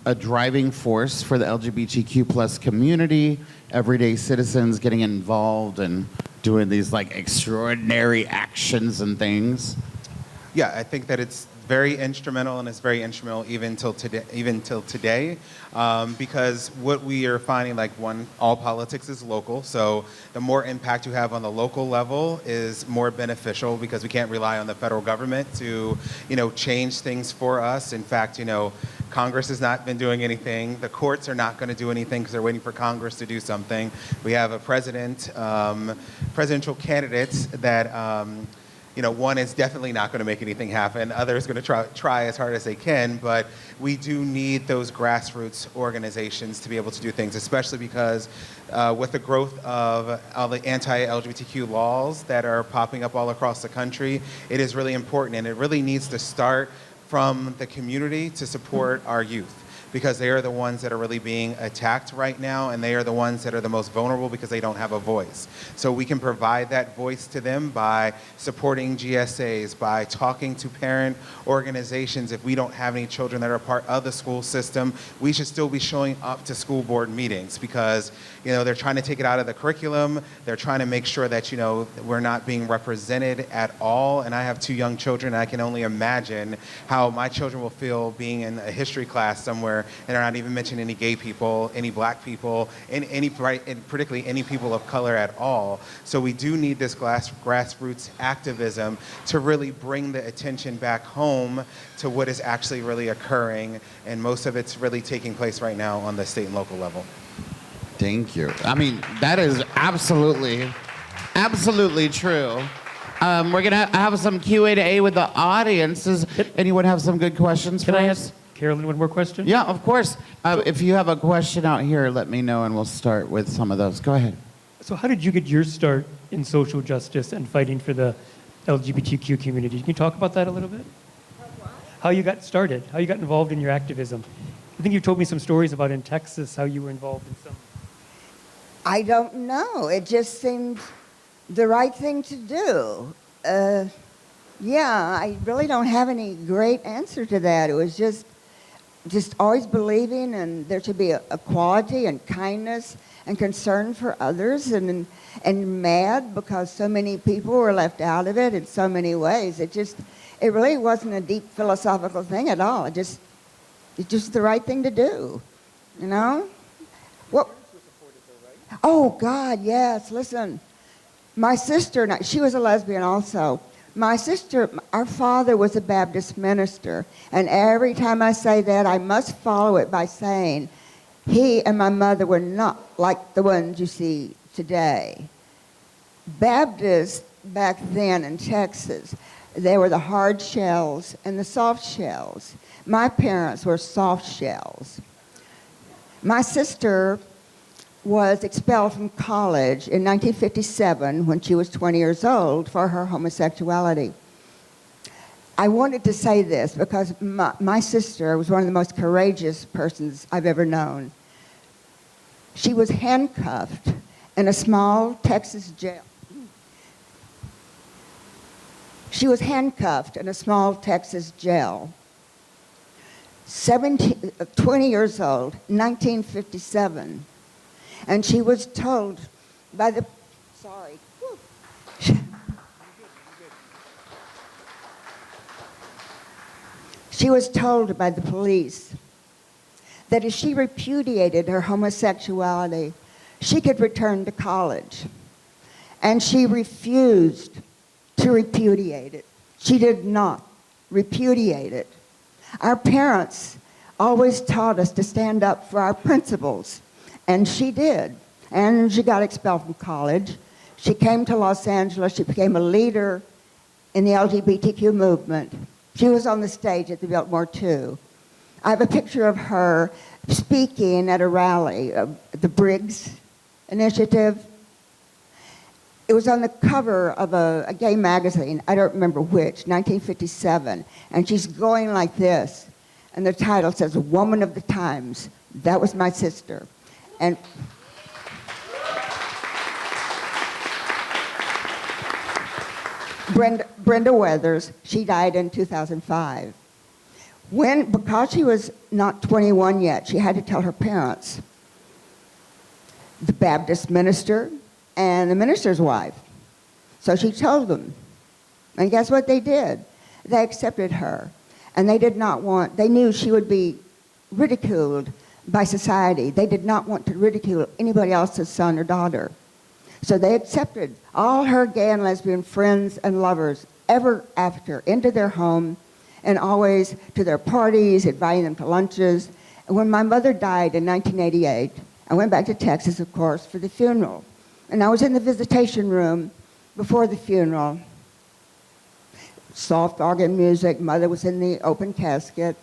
a driving force for the LGBTQ plus community, everyday citizens getting involved and doing these like extraordinary actions and things? Yeah, I think that it's very instrumental, and it's very instrumental even till today, because what we are finding, like, one, all politics is local, so the more impact you have on the local level is more beneficial, because we can't rely on the federal government to, you know, change things for us. In fact, you know, Congress has not been doing anything. The courts are not going to do anything because they're waiting for Congress to do something. We have a presidential candidates that, you know, one is definitely not going to make anything happen. Other is going to try as hard as they can. But we do need those grassroots organizations to be able to do things, especially because with the growth of all the anti-LGBTQ laws that are popping up all across the country, it is really important, and it really needs to start from the community to support our youth, because they are the ones that are really being attacked right now, and they are the ones that are the most vulnerable because they don't have a voice. So we can provide that voice to them by supporting GSAs, by talking to parent organizations. If we don't have any children that are part of the school system, we should still be showing up to school board meetings, because, you know, they're trying to take it out of the curriculum. They're trying to make sure that, you know, we're not being represented at all. And I have 2 young children, and I can only imagine how my children will feel being in a history class somewhere and are not even mentioning any gay people, any black people, and particularly any people of color at all. So we do need this grassroots activism to really bring the attention back home to what is actually really occurring, and most of it's really taking place right now on the state and local level. Thank you. I mean, that is absolutely true. We're going to have some Q&A with the audience. Does anyone have some good questions for us? Can I ask Carolyn one more question? Yeah, of course. If you have a question out here, let me know, and we'll start with some of those. Go ahead. So how did you get your start in social justice and fighting for the LGBTQ community? Can you talk about that a little bit? How you got started, how you got involved in your activism. I think you told me some stories about in Texas, how you were involved in some. I don't know. It just seemed the right thing to do. Yeah, I really don't have any great answer to that. It was just always believing, and there should be equality and kindness and concern for others, and mad because so many people were left out of it in so many ways. It really wasn't a deep philosophical thing at all. It's just the right thing to do, you know? What? Oh, God, yes. Listen, my sister, she was a lesbian also. My sister, our father was a Baptist minister. And every time I say that, I must follow it by saying he and my mother were not like the ones you see today. Baptists back then in Texas, they were the hard shells and the soft shells. My parents were soft shells. My sister was expelled from college in 1957 when she was 20 years old for her homosexuality. I wanted to say this because my sister was one of the most courageous persons I've ever known. She was handcuffed in a small Texas jail. She was handcuffed in a small Texas jail, 20 years old, 1957. And she was told by the, sorry. She was told by the police that if she repudiated her homosexuality, she could return to college. And she refused to repudiate it. She did not repudiate it. Our parents always taught us to stand up for our principles, and she did. And she got expelled from college. She came to Los Angeles. She became a leader in the LGBTQ movement. She was on the stage at the Biltmore too. I have a picture of her speaking at a rally, the Briggs Initiative. It was on the cover of a gay magazine, I don't remember which, 1957, and she's going like this, and the title says, Woman of the Times. That was my sister. And Brenda Weathers, she died in 2005. Because she was not 21 yet, she had to tell her parents, the Baptist minister, and the minister's wife. So she told them. And guess what they did? They accepted her. And they knew she would be ridiculed by society. They did not want to ridicule anybody else's son or daughter. So they accepted all her gay and lesbian friends and lovers ever after into their home and always to their parties, inviting them to lunches. And when my mother died in 1988, I went back to Texas, of course, for the funeral. And I was in the visitation room before the funeral. Soft organ music, mother was in the open casket.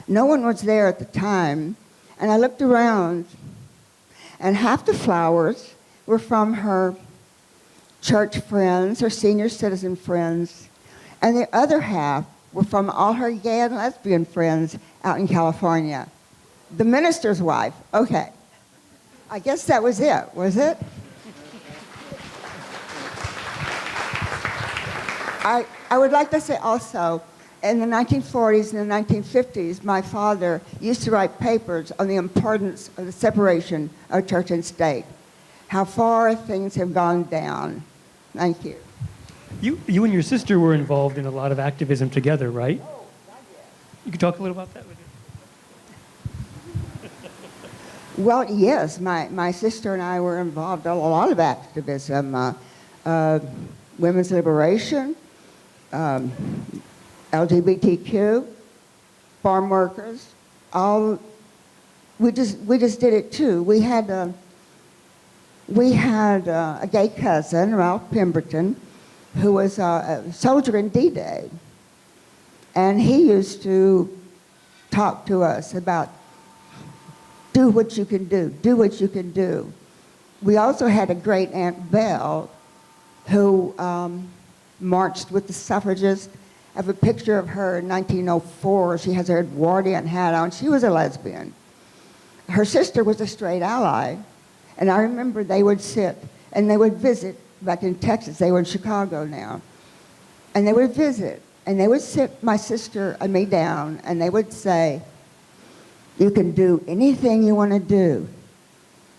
No one was there at the time. And I looked around, and half the flowers were from her church friends, her senior citizen friends, and the other half were from all her gay and lesbian friends out in California. The minister's wife, okay. I guess that was it? I would like to say also, in the 1940s and the 1950s, my father used to write papers on the importance of the separation of church and state. How far things have gone down. Thank you. You and your sister were involved in a lot of activism together, right? Oh, God, yes. You could talk a little about that with you. Well, yes, my sister and I were involved in a lot of activism. Women's liberation, LGBTQ, farm workers, we just did it too. We had a gay cousin, Ralph Pemberton, who was a soldier in D-Day. And he used to talk to us about do what you can do, do what you can do. We also had a great Aunt Belle who marched with the suffragists. I have a picture of her in 1904. She has her Edwardian hat on. She was a lesbian. Her sister was a straight ally. And I remember they would sit and they would visit back in Texas. They were in Chicago now. And they would visit and they would sit my sister and me down and they would say, you can do anything you want to do.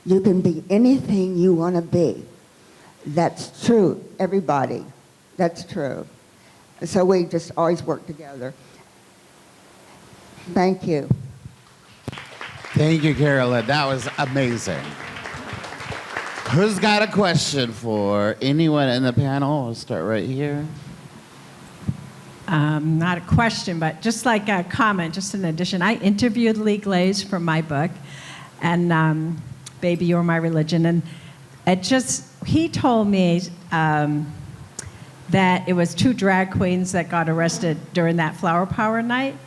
You can be anything you want to be. That's true, everybody. That's true. So we just always work together. Thank you. Thank you, Carolyn. That was amazing. Who's got a question for anyone in the panel? We'll start right here. Not a question, but just like a comment, just an addition. I interviewed Lee Glaze for my book, and Baby, You're My Religion, and he told me that it was 2 drag queens that got arrested during that Flower Power night,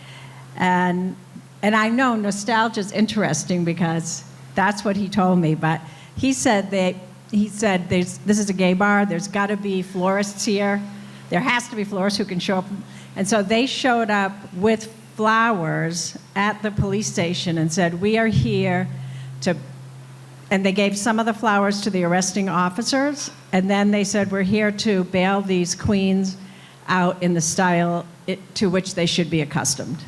and I know nostalgia is interesting because that's what he told me, but he said this is a gay bar, there's got to be florists here. There has to be florists who can show up. And so they showed up with flowers at the police station and said, we are here to, and they gave some of the flowers to the arresting officers. And then they said, we're here to bail these queens out in the style to which they should be accustomed.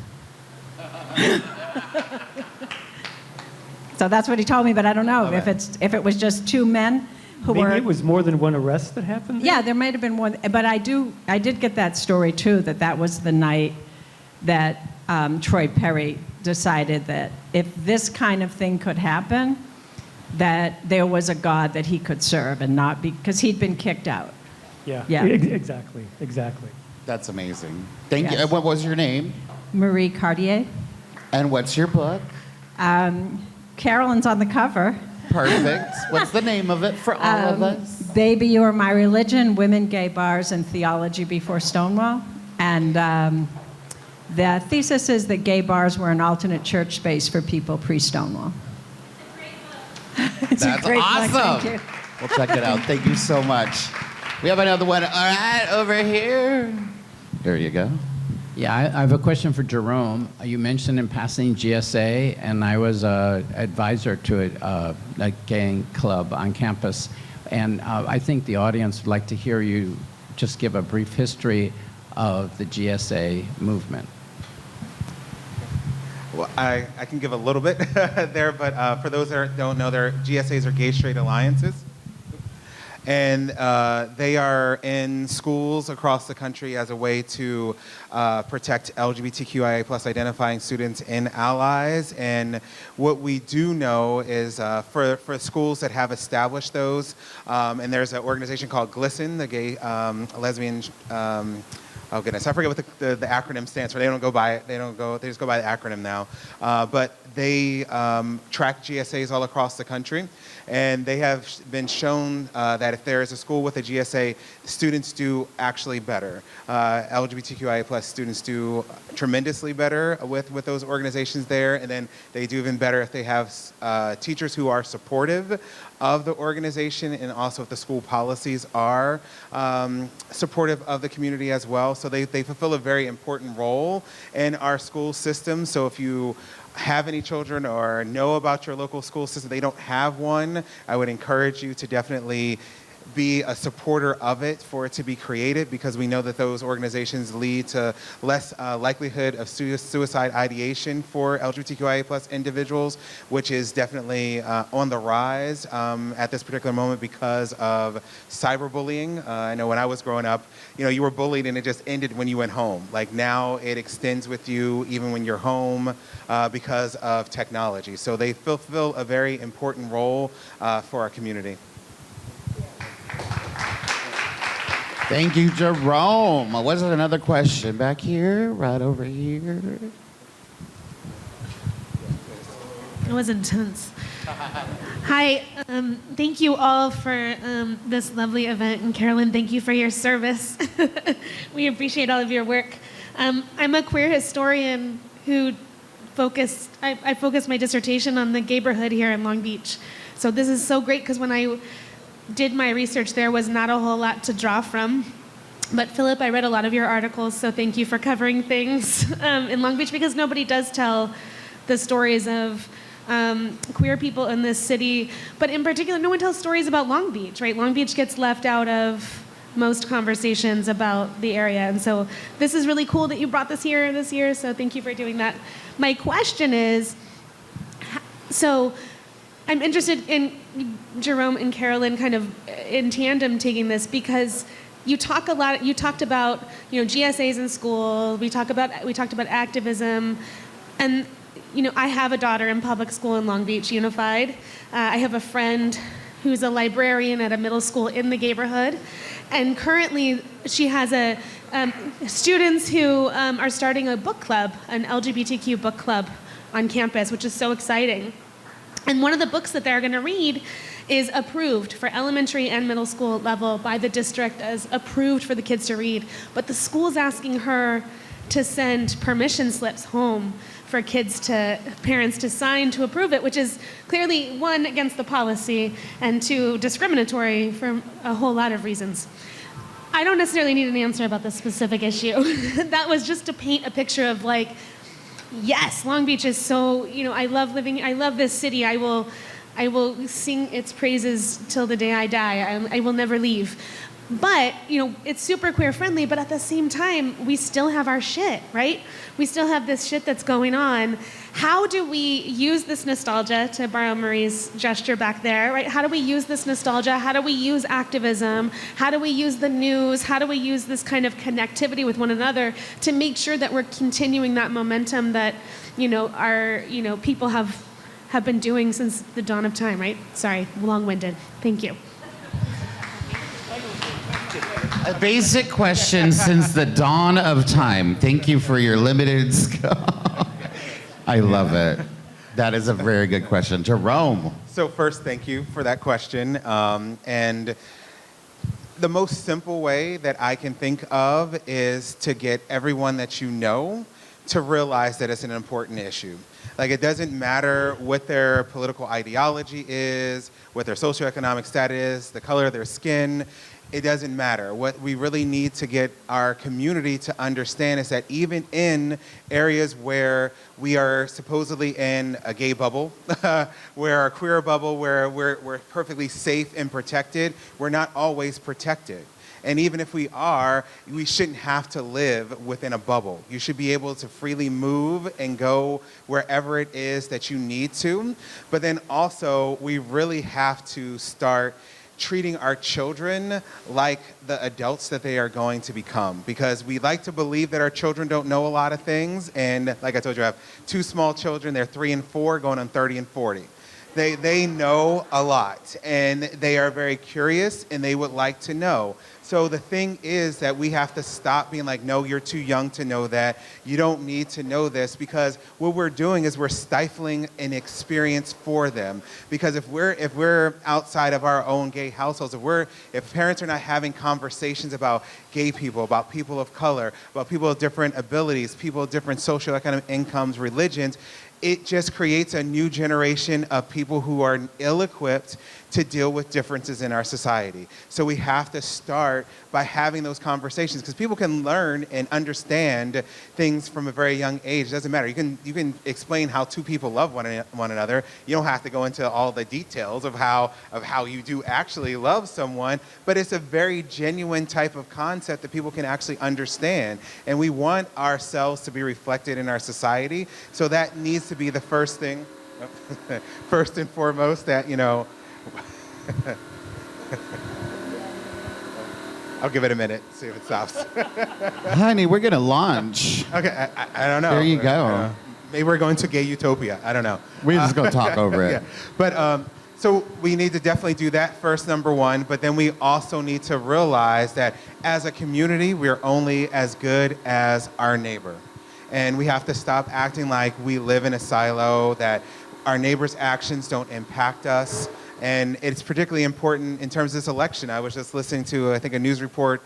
So that's what he told me, but I don't know if it was just 2 men who Maybe were. it was more than one arrest that happened there? Yeah, there might have been one, but I did get that story too, that was the night that Troy Perry decided that if this kind of thing could happen, that there was a God that he could serve and not because he'd been kicked out. Yeah, Yeah. Exactly. That's amazing. Thank you. Yes. And what was your name? Marie Cartier. And what's your book? Carolyn's on the cover. Perfect. What's the name of it for all of us? Baby, You're My Religion, Women, Gay Bars, and Theology Before Stonewall. And the thesis is that gay bars were an alternate church space for people pre-Stonewall. It's That's a great book, awesome. thank you. We'll check it out. Thank you so much. We have another one. All right, over here. There you go. Yeah, I have a question for Jerome. You mentioned in passing GSA, and I was an advisor to a gang club on campus. And I think the audience would like to hear you just give a brief history of the GSA movement. Well, I can give a little bit there, but for those that don't know, GSAs are gay straight alliances. And they are in schools across the country as a way to protect LGBTQIA plus identifying students and allies. And what we do know is for schools that have established those, and there's an organization called GLSEN, the Gay Lesbian. Oh goodness, I forget what the acronym stands for. They don't go by it. They just go by the acronym now. But they track GSAs all across the country. And they have been shown that if there is a school with a GSA, students do actually better. LGBTQIA plus students do tremendously better with those organizations there. And then they do even better if they have teachers who are supportive of the organization, and also if the school policies are supportive of the community as well. So they fulfill a very important role in our school system. So if you have any children or know about your local school system, they don't have one, I would encourage you to definitely be a supporter of it, for it to be created, because we know that those organizations lead to less likelihood of suicide ideation for LGBTQIA plus individuals, which is definitely on the rise at this particular moment because of cyberbullying. I know when I was growing up, you were bullied and it just ended when you went home. Like now it extends with you even when you're home because of technology. So they fulfill a very important role for our community. Thank you, Jerome. Was there another question back here? Right over here. It was intense. Hi, thank you all for this lovely event. And Carolyn, thank you for your service. We appreciate all of your work. I'm a queer historian who I focused my dissertation on the gayborhood here in Long Beach. So this is so great because when I did my research, there was not a whole lot to draw from. But Philip, I read a lot of your articles, so thank you for covering things in Long Beach, because nobody does tell the stories of queer people in this city. But in particular, no one tells stories about Long Beach, right? Long Beach gets left out of most conversations about the area. And so this is really cool that you brought this here this year, so thank you for doing that. My question is, so I'm interested in Jerome and Carolyn kind of in tandem taking this, because you talked about GSAs in school, we talked about activism, and I have a daughter in public school in Long Beach Unified. I have a friend who's a librarian at a middle school in the neighborhood. And currently, she has students who are starting a book club, an LGBTQ book club on campus, which is so exciting. And one of the books that they're going to read is approved for elementary and middle school level by the district as approved for the kids to read. But the school's asking her to send permission slips home for parents to sign to approve it, which is clearly, one, against the policy, and two, discriminatory for a whole lot of reasons. I don't necessarily need an answer about this specific issue. That was just to paint a picture of like, yes, Long Beach is so, I love this city. I will sing its praises till the day I die. I will never leave. But, it's super queer friendly, but at the same time, we still have our shit, right? We still have this shit that's going on. How do we use this nostalgia, to borrow Marie's gesture back there, right? How do we use this nostalgia? How do we use activism? How do we use the news? How do we use this kind of connectivity with one another to make sure that we're continuing that momentum that, our, people have been doing since the dawn of time, right? Sorry, long-winded. Thank you. A basic question since the dawn of time. Thank you for your limited skill. I love it. That is a very good question. Jerome. So first, thank you for that question. And the most simple way that I can think of is to get everyone that you know to realize that it's an important issue. Like, it doesn't matter what their political ideology is, what their socioeconomic status is, the color of their skin. It doesn't matter. What we really need to get our community to understand is that even in areas where we are supposedly in a gay bubble, where a queer bubble, where we're perfectly safe and protected, we're not always protected. And even if we are, we shouldn't have to live within a bubble. You should be able to freely move and go wherever it is that you need to. But then also, we really have to start treating our children like the adults that they are going to become. Because we like to believe that our children don't know a lot of things. And like I told you, I have 2 small children. They're 3 and 4, going on 30 and 40. They know a lot, and they are very curious, and they would like to know. So the thing is that we have to stop being like, no, you're too young to know that. You don't need to know this, because what we're doing is we're stifling an experience for them. Because if we're outside of our own gay households, if parents are not having conversations about gay people, about people of color, about people of different abilities, people of different socioeconomic incomes, religions, it just creates a new generation of people who are ill-equipped to deal with differences in our society. So we have to start by having those conversations, because people can learn and understand things from a very young age. It doesn't matter. You can explain how 2 people love one another. You don't have to go into all the details of how you do actually love someone, but it's a very genuine type of concept that people can actually understand. And we want ourselves to be reflected in our society. So that needs to be the first thing, first and foremost, that, I'll give it a minute, see if it stops. Honey, we're going to launch. Okay, I don't know. There you go. Maybe we're going to gay utopia. I don't know. We're just going to talk over it. Yeah. But so we need to definitely do that first, number one. But then we also need to realize that as a community, we're only as good as our neighbor. And we have to stop acting like we live in a silo, that our neighbors' actions don't impact us. And it's particularly important in terms of this election. I was just listening to, I think, a news report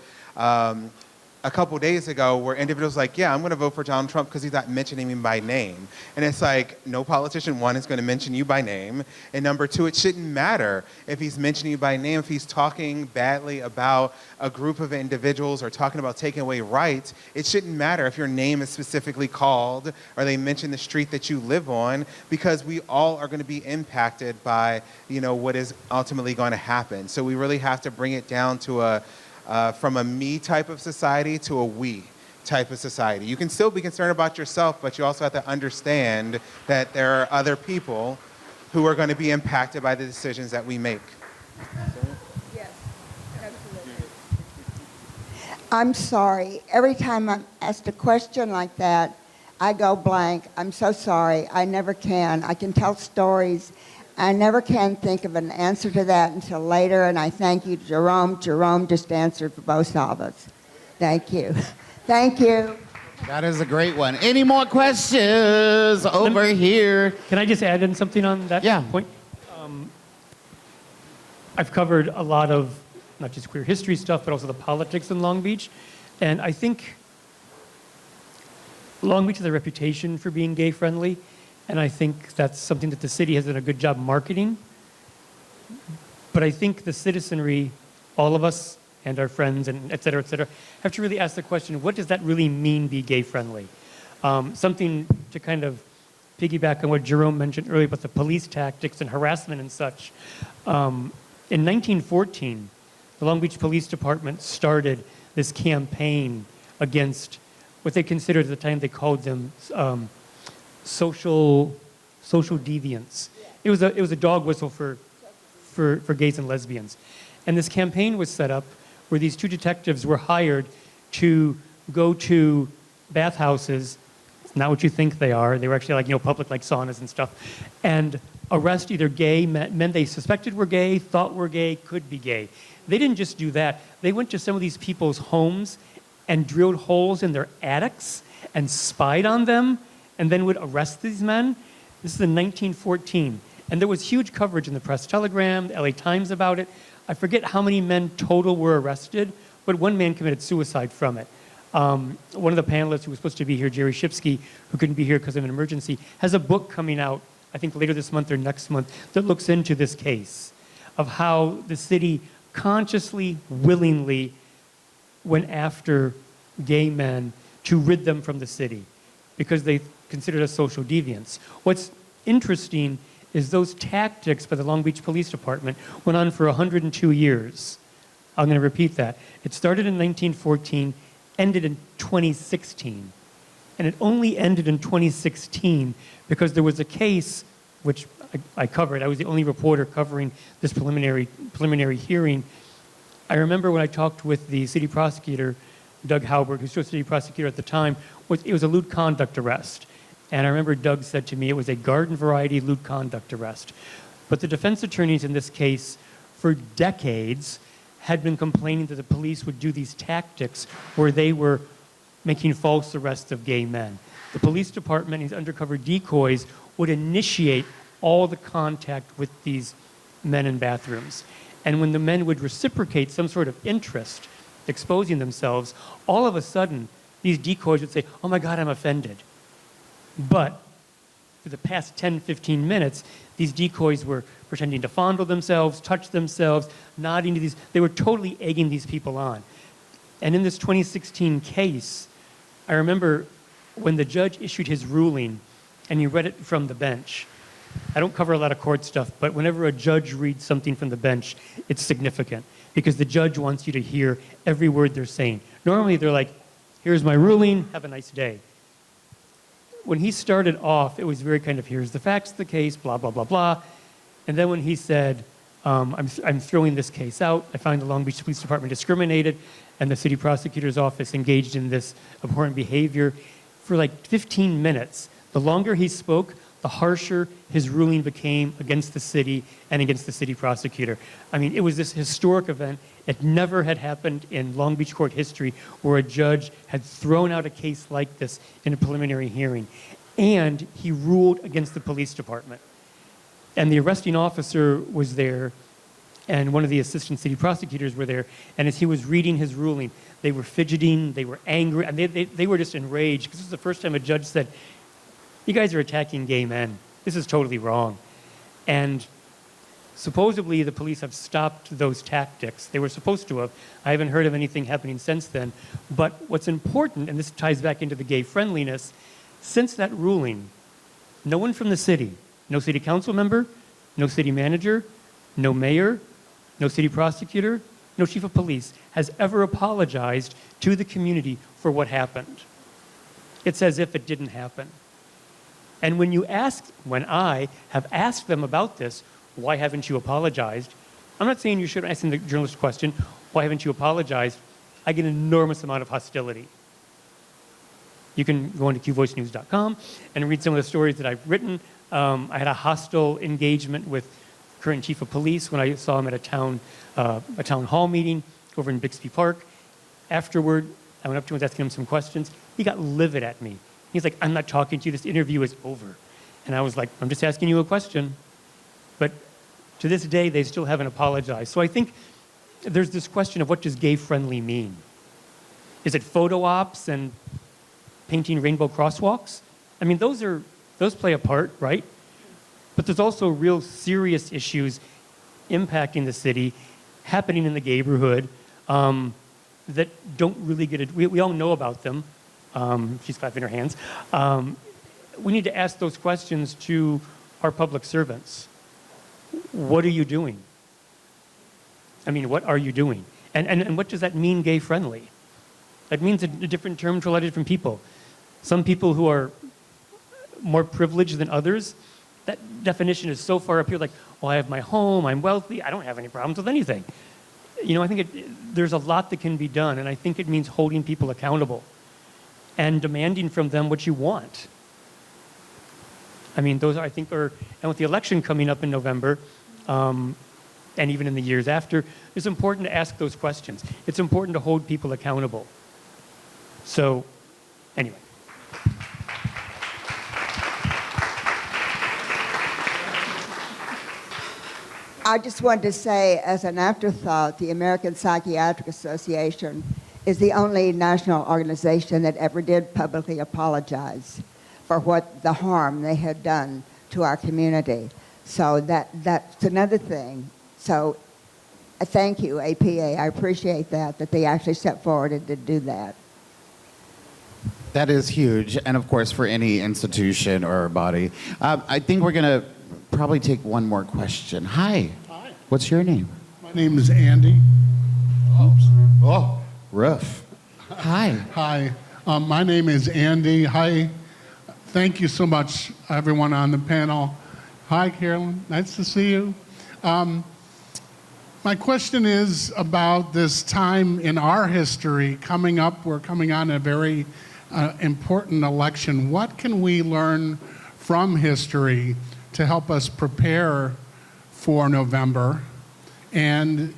a couple days ago where individuals like, yeah, I'm going to vote for Donald Trump because he's not mentioning me by name. And it's like, no politician, one, is going to mention you by name. And number two, it shouldn't matter if he's mentioning you by name, if he's talking badly about a group of individuals or talking about taking away rights. It shouldn't matter if your name is specifically called or they mention the street that you live on, because we all are going to be impacted by, what is ultimately going to happen. So we really have to bring it down to from a me type of society to a we type of society. You can still be concerned about yourself, but you also have to understand that there are other people who are going to be impacted by the decisions that we make. Yes, absolutely. I'm sorry. Every time I'm asked a question like that, I go blank. I'm so sorry. I never can. I can tell stories, I never can think of an answer to that until later, and I thank you, Jerome. Jerome just answered for both of us. Thank you. Thank you. That is a great one. Any more questions over here? Can I just add in something on that point? I've covered a lot of not just queer history stuff, but also the politics in Long Beach. And I think Long Beach has a reputation for being gay friendly. And I think that's something that the city has done a good job marketing. But I think the citizenry, all of us and our friends and et cetera, have to really ask the question, what does that really mean, be gay friendly? Something to kind of piggyback on what Jerome mentioned earlier about the police tactics and harassment and such. In 1914, the Long Beach Police Department started this campaign against what they considered at the time, they called them social deviants. It was a dog whistle for gays and lesbians. And this campaign was set up where these two detectives were hired to go to bathhouses, not what you think they are. They were actually like, public like saunas and stuff, and arrest either gay men they suspected were gay, thought were gay, could be gay. They didn't just do that. They went to some of these people's homes and drilled holes in their attics and spied on them and then would arrest these men. This is in 1914. And there was huge coverage in the Press Telegram, the LA Times about it. I forget how many men total were arrested, but one man committed suicide from it. One of the panelists who was supposed to be here, Jerry Shipsky, who couldn't be here because of an emergency, has a book coming out, I think later this month or next month, that looks into this case of how the city consciously, willingly went after gay men to rid them from the city because they considered us social deviants. What's interesting is those tactics by the Long Beach Police Department went on for 102 years. I'm going to repeat that. It started in 1914, ended in 2016. And it only ended in 2016 because there was a case, which I covered. I was the only reporter covering this preliminary hearing. I remember when I talked with the city prosecutor, Doug Halbert, who was still city prosecutor at the time, it was a lewd conduct arrest. And I remember Doug said to me it was a garden variety lewd conduct arrest. But the defense attorneys in this case, for decades, had been complaining that the police would do these tactics where they were making false arrests of gay men. The police department, these undercover decoys, would initiate all the contact with these men in bathrooms. And when the men would reciprocate some sort of interest, exposing themselves, all of a sudden, these decoys would say, "Oh my God, I'm offended." But for the past 10, 15 minutes, these decoys were pretending to fondle themselves, touch themselves, nodding to these. They were totally egging these people on. And in this 2016 case, I remember when the judge issued his ruling and he read it from the bench. I don't cover a lot of court stuff, but whenever a judge reads something from the bench, it's significant because the judge wants you to hear every word they're saying. Normally, they're like, "Here's my ruling, have a nice day." When he started off, it was very kind of, "Here's the facts of the case, blah, blah, blah, blah." And then when he said, I'm throwing this case out, I find the Long Beach Police Department discriminated, and the city prosecutor's office engaged in this abhorrent behavior for like 15 minutes. The longer he spoke, the harsher his ruling became against the city and against the city prosecutor. I mean, it was this historic event. It never had happened in Long Beach court history where a judge had thrown out a case like this in a preliminary hearing. And he ruled against the police department. And the arresting officer was there, and one of the assistant city prosecutors were there. And as he was reading his ruling, they were fidgeting, they were angry, and they were just enraged because this was the first time a judge said, "You guys are attacking gay men. This is totally wrong." And supposedly the police have stopped those tactics. They were supposed to have. I haven't heard of anything happening since then. But what's important, and this ties back into the gay friendliness, since that ruling, no one from the city, no city council member, no city manager, no mayor, no city prosecutor, no chief of police has ever apologized to the community for what happened. It's as if it didn't happen. And when I have asked them about this, "Why haven't you apologized?" I'm not saying you should ask them the journalist question, "Why haven't you apologized?" I get an enormous amount of hostility. You can go into qvoicenews.com and read some of the stories that I've written. I had a hostile engagement with current chief of police when I saw him at a town hall meeting over in Bixby Park. Afterward, I went up to him and was asking him some questions. He got livid at me. He's like, I'm not talking to you. This interview is over. And I was like, I'm just asking you a question. But to this day, they still haven't apologized. So I think there's this question of what does gay-friendly mean? Is it photo ops and painting rainbow crosswalks? I mean, those play a part, right? But there's also real serious issues impacting the city, happening in the neighborhood, that don't really get it. We all know about them. She's clapping her hands. We need to ask those questions to our public servants. What are you doing? I mean, what are you doing? And what does that mean, gay-friendly? That means a different term to a lot of different people. Some people who are more privileged than others, that definition is so far up here, like, well, I have my home, I'm wealthy, I don't have any problems with anything. You know, I think there's a lot that can be done, and I think it means holding people accountable and demanding from them what you want. I mean, those are, I think, and with the election coming up in November, and even in the years after, it's important to ask those questions. It's important to hold people accountable. So, anyway. I just wanted to say, as an afterthought, the American Psychiatric Association is the only national organization that ever did publicly apologize for what the harm they had done to our community. So that's another thing. So thank you, APA. I appreciate that they actually stepped forward and did do that. That is huge, and of course, for any institution or body. I think we're going to probably take one more question. Hi. Hi. What's your name? My name is Andy. Oh, rough. Hi. Hi. My name is Andy. Hi. Thank you so much, everyone on the panel. Hi, Carolyn. Nice to see you. My question is about this time in our history coming up. We're coming on a very important election. What can we learn from history to help us prepare for November? And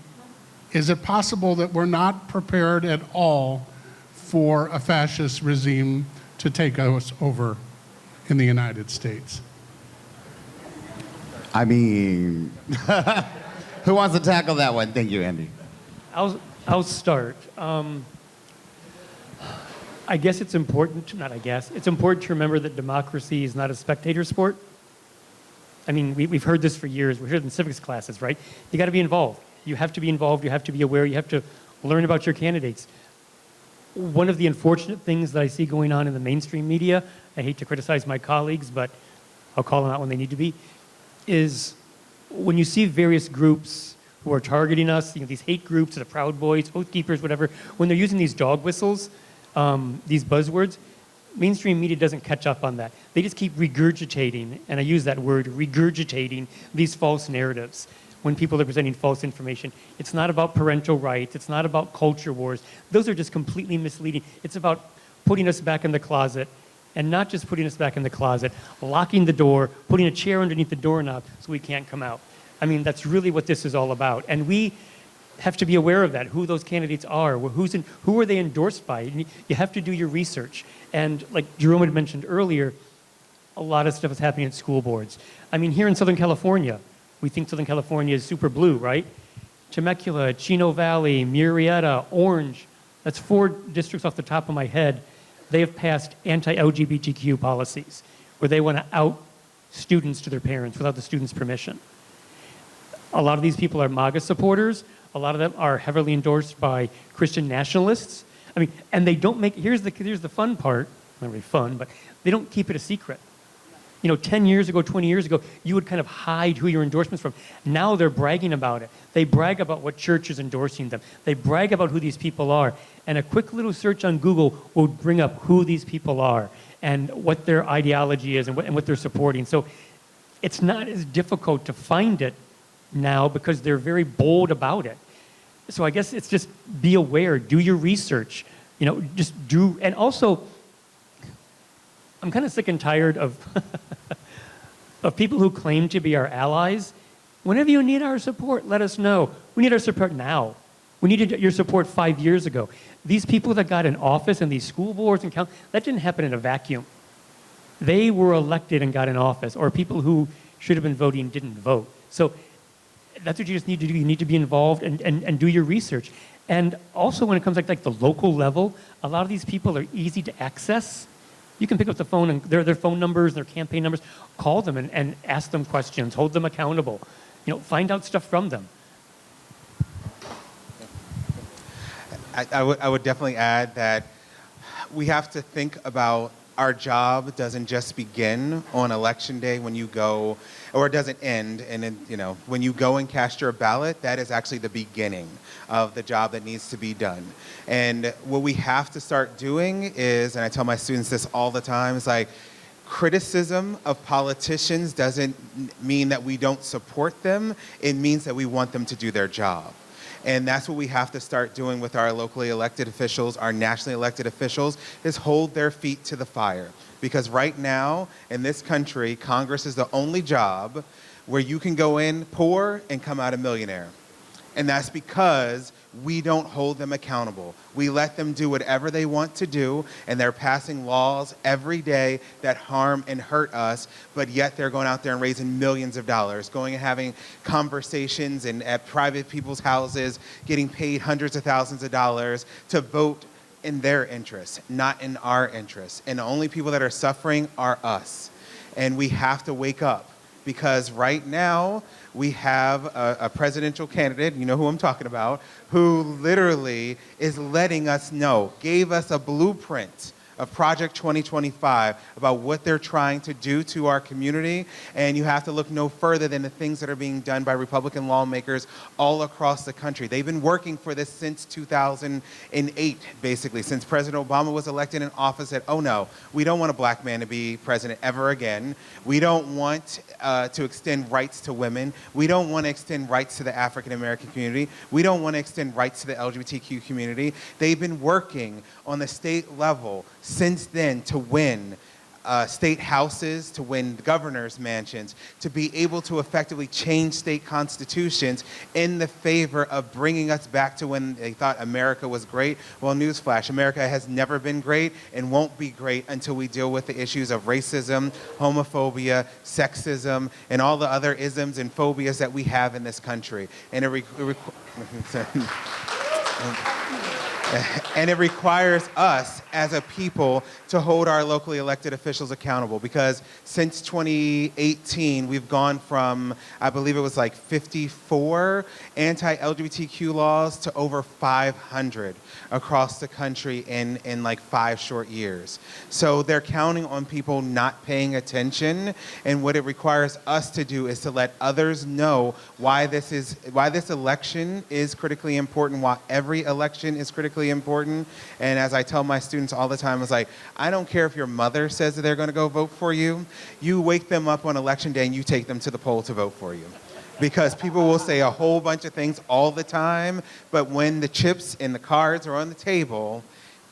is it possible that we're not prepared at all for a fascist regime to take us over in the United States? I mean, who wants to tackle that one? Thank you, Andy. I'll start. I guess it's important, it's important to remember that democracy is not a spectator sport. I mean, we've heard this for years. We've heard it in civics classes, right? You got to be involved. You have to be involved. You have to be aware. You have to learn about your candidates. One of the unfortunate things that I see going on in the mainstream media, I hate to criticize my colleagues, but I'll call them out when they need to be, is when you see various groups who are targeting us, these hate groups, the Proud Boys, Oath Keepers, whatever, when they're using these dog whistles, these buzzwords, mainstream media doesn't catch up on that. They just keep regurgitating, and I use that word, regurgitating these false narratives when people are presenting false information. It's not about parental rights. It's not about culture wars. Those are just completely misleading. It's about putting us back in the closet, and not just putting us back in the closet, locking the door, putting a chair underneath the doorknob so we can't come out. I mean, that's really what this is all about. And we have to be aware of that, who those candidates are, who are they endorsed by. And you have to do your research. And like Jerome had mentioned earlier, a lot of stuff is happening at school boards. I mean, here in Southern California, we think Southern California is super blue, right? Temecula, Chino Valley, Murrieta, Orange, that's 4 districts off the top of my head. They have passed anti-LGBTQ policies where they want to out students to their parents without the students' permission. A lot of these people are MAGA supporters. A lot of them are heavily endorsed by Christian nationalists. I mean, and they don't make, here's the fun part, not really fun, but they don't keep it a secret. You know, 10 years ago, 20 years ago, you would kind of hide who your endorsements from. Now they're bragging about it. They brag about what church is endorsing them. They brag about who these people are. And a quick little search on Google will bring up who these people are and what their ideology is and what they're supporting. So it's not as difficult to find it now because they're very bold about it. So I guess it's just be aware, do your research, you know, just do, and also, I'm kind of sick and tired of of people who claim to be our allies. Whenever you need our support, let us know. We need our support now. We needed your support 5 years ago. These people that got in office and these school boards and council, that didn't happen in a vacuum. They were elected and got in office, or people who should have been voting didn't vote. So that's what you just need to do. You need to be involved and do your research. And also when it comes like the local level, a lot of these people are easy to access. You can pick up the phone and their phone numbers, their campaign numbers, call them and ask them questions, hold them accountable, find out stuff from them. I would definitely add that we have to think about our job doesn't just begin on election day when you go, or it doesn't end, and then, when you go and cast your ballot, that is actually the beginning of the job that needs to be done. And what we have to start doing is, and I tell my students this all the time, is like, criticism of politicians doesn't mean that we don't support them. It means that we want them to do their job. And that's what we have to start doing with our locally elected officials, our nationally elected officials, is hold their feet to the fire. Because right now, in this country, Congress is the only job where you can go in poor and come out a millionaire. And that's because we don't hold them accountable. We let them do whatever they want to do, and they're passing laws every day that harm and hurt us, but yet they're going out there and raising millions of dollars, going and having conversations at private people's houses, getting paid hundreds of thousands of dollars to vote in their interests, not in our interests. And the only people that are suffering are us. And we have to wake up, because right now, we have a presidential candidate, you know who I'm talking about, who literally is letting us know, gave us a blueprint of Project 2025 about what they're trying to do to our community. And you have to look no further than the things that are being done by Republican lawmakers all across the country. They've been working for this since 2008, basically, since President Obama was elected in office, said, oh no, we don't want a black man to be president ever again. We don't want to extend rights to women. We don't want to extend rights to the African American community. We don't want to extend rights to the LGBTQ community. They've been working on the state level since then to win state houses, to win governor's mansions, to be able to effectively change state constitutions in the favor of bringing us back to when they thought America was great. Well, newsflash, America has never been great and won't be great until we deal with the issues of racism, homophobia, sexism, and all the other isms and phobias that we have in this country. And and it requires us as a people to hold our locally elected officials accountable, because since 2018, we've gone from, I believe it was like 54 anti-LGBTQ laws to over 500 across the country in like 5 short years. So they're counting on people not paying attention, and what it requires us to do is to let others know why this election is critically important, why every election is critically important. And as I tell my students all the time, it's like, I don't care if your mother says that they're going to go vote for you. You wake them up on election day and you take them to the poll to vote for you. Because people will say a whole bunch of things all the time, but when the chips and the cards are on the table,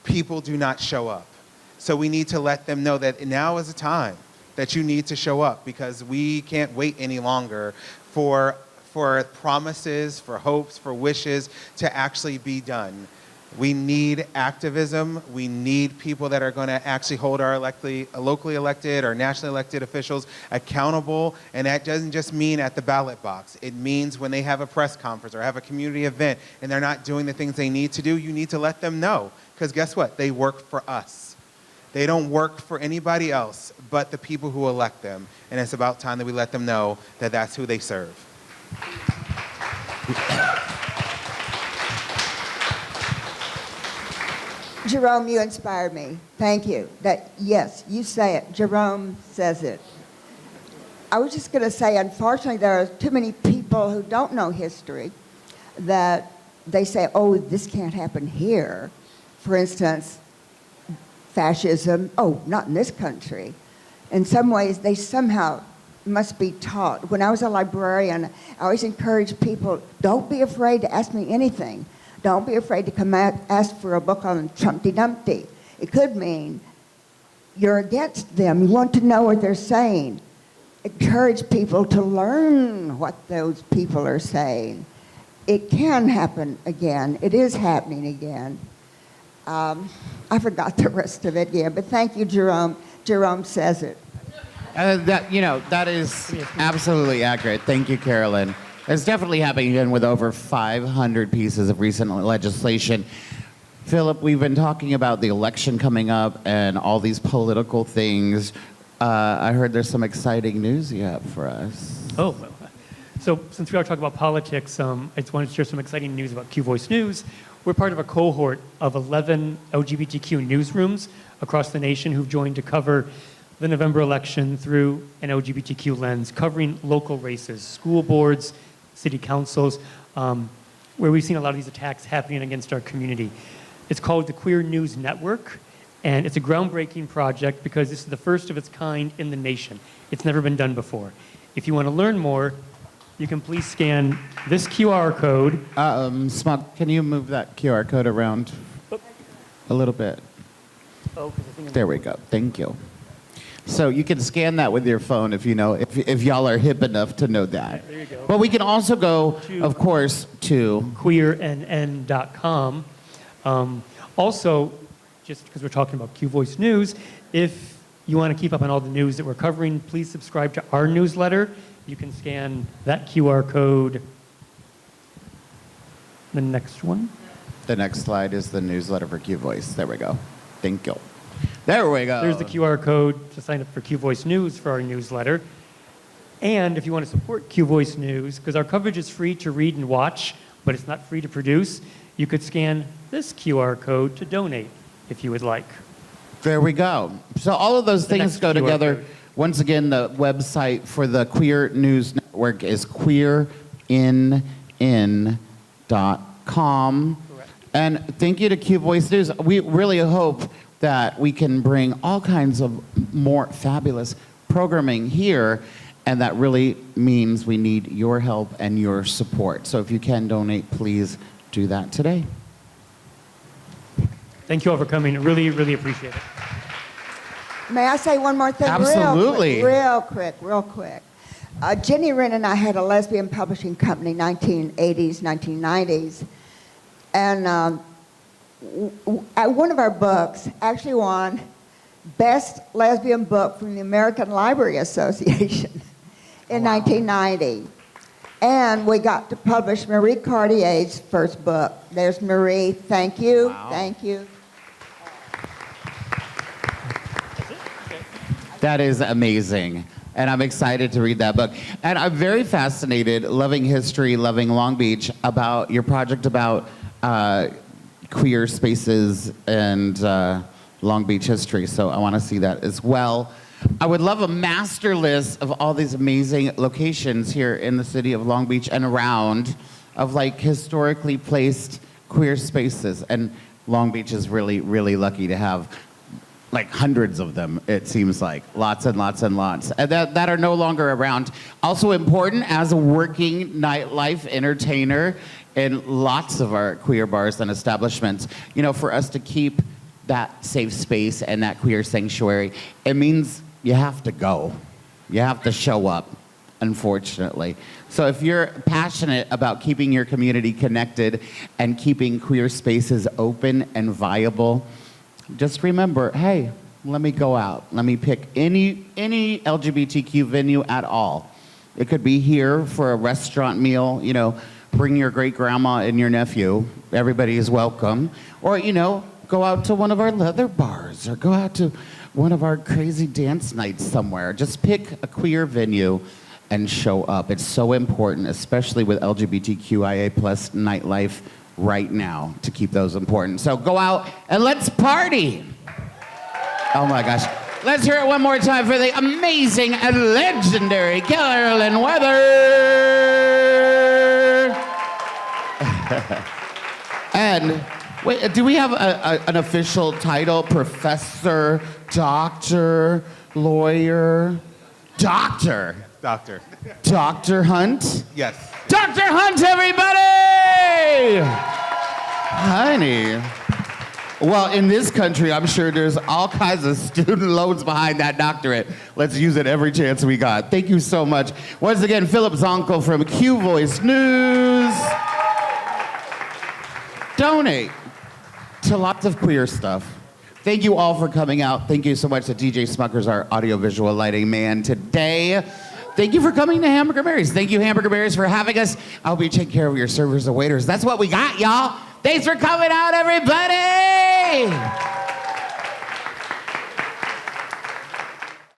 people do not show up. So we need to let them know that now is the time that you need to show up, because we can't wait any longer for promises, for hopes, for wishes to actually be done. We need activism. We need people that are going to actually hold our locally elected or nationally elected officials accountable. And that doesn't just mean at the ballot box. It means when they have a press conference or have a community event and they're not doing the things they need to do, you need to let them know. Because guess what? They work for us. They don't work for anybody else but the people who elect them. And it's about time that we let them know that that's who they serve. Jerome, you inspire me. Thank you. Yes, you say it. Jerome says it. I was just going to say, unfortunately, there are too many people who don't know history that they say, oh, this can't happen here. For instance, fascism, oh, not in this country. In some ways, they somehow must be taught. When I was a librarian, I always encouraged people, don't be afraid to ask me anything. Don't be afraid to come out, ask for a book on Trumpty Dumpty. It could mean you're against them. You want to know what they're saying. encourage people to learn what those people are saying. It can happen again. It is happening again. I forgot the rest of it, but thank you, Jerome. Jerome says it. That is absolutely accurate. Thank you, Carolyn. It's definitely happening again with over 500 pieces of recent legislation. Philip, we've been talking about the election coming up and all these political things. I heard there's some exciting news you have for us. Oh, well. So since we are talking about politics, I just wanted to share some exciting news about Q Voice News. We're part of a cohort of 11 LGBTQ newsrooms across the nation who've joined to cover the November election through an LGBTQ lens, covering local races, school boards, city councils, where we've seen a lot of these attacks happening against our community. It's called the Queer News Network, and it's a groundbreaking project because this is the first of its kind in the nation. It's never been done before. If you want to learn more, you can please scan this QR code. Smug, can you move that QR code around a little bit? There we go. Thank you. So you can scan that with your phone if y'all are hip enough to know that. There you go. But we can also go, of course, to queernn.com. Also, just because we're talking about Q Voice News, if you want to keep up on all the news that we're covering, please subscribe to our newsletter. You can scan that QR code. The next one. The next slide is the newsletter for Q Voice. There we go. Thank you. There we go. There's the QR code to sign up for Q Voice News for our newsletter. And if you want to support Q Voice News, because our coverage is free to read and watch, but it's not free to produce, you could scan this QR code to donate if you would like. There we go. So all of those things go together. Code. Once again, the website for the Queer News Network is queernn.com. Correct. And thank you to Q Voice News. We really hope that we can bring all kinds of more fabulous programming here, and that really means we need your help and your support. So if you can donate, please do that today. Thank you all for coming. Really, really appreciate it. May I say one more thing? Absolutely. Real quick. Jenny Wren and I had a lesbian publishing company, 1980s, 1990s. And one of our books actually won Best Lesbian Book from the American Library Association in 1990. And we got to publish Marie Cartier's first book. There's Marie. Thank you. Wow. Thank you. That is amazing. And I'm excited to read that book. And I'm very fascinated, loving history, loving Long Beach, about your project about queer spaces and Long Beach history. So I want to see that as well. I would love a master list of all these amazing locations here in the city of Long Beach and around of like historically placed queer spaces. And Long Beach is really, really lucky to have like hundreds of them, it seems like. Lots and lots and lots. And that are no longer around. Also important as a working nightlife entertainer in lots of our queer bars and establishments, for us to keep that safe space and that queer sanctuary, it means you have to go. You have to show up, unfortunately. So if you're passionate about keeping your community connected and keeping queer spaces open and viable, just remember, hey, let me go out. Let me pick any LGBTQ venue at all. It could be here for a restaurant meal, bring your great grandma and your nephew. Everybody is welcome. Or, go out to one of our leather bars or go out to one of our crazy dance nights somewhere. Just pick a queer venue and show up. It's so important, especially with LGBTQIA plus nightlife right now, to keep those important. So go out and let's party. Oh my gosh. Let's hear it one more time for the amazing and legendary Carolyn Weather. And wait, do we have an official title? Professor, doctor, lawyer, doctor. Doctor. Dr. Hunt? Yes. Dr. Hunt, everybody! Honey, Well, in this country, I'm sure there's all kinds of student loans behind that doctorate. Let's use it every chance we got. Thank you so much. Once again, Philip Zonkel from Q Voice News. Donate to lots of queer stuff. Thank you all for coming out. Thank you so much to DJ Smuckers, our audiovisual lighting man today. Thank you for coming to Hamburger Mary's. Thank you, Hamburger Mary's, for having us. I hope you take care of your servers and waiters. That's what we got, y'all. Thanks for coming out, everybody!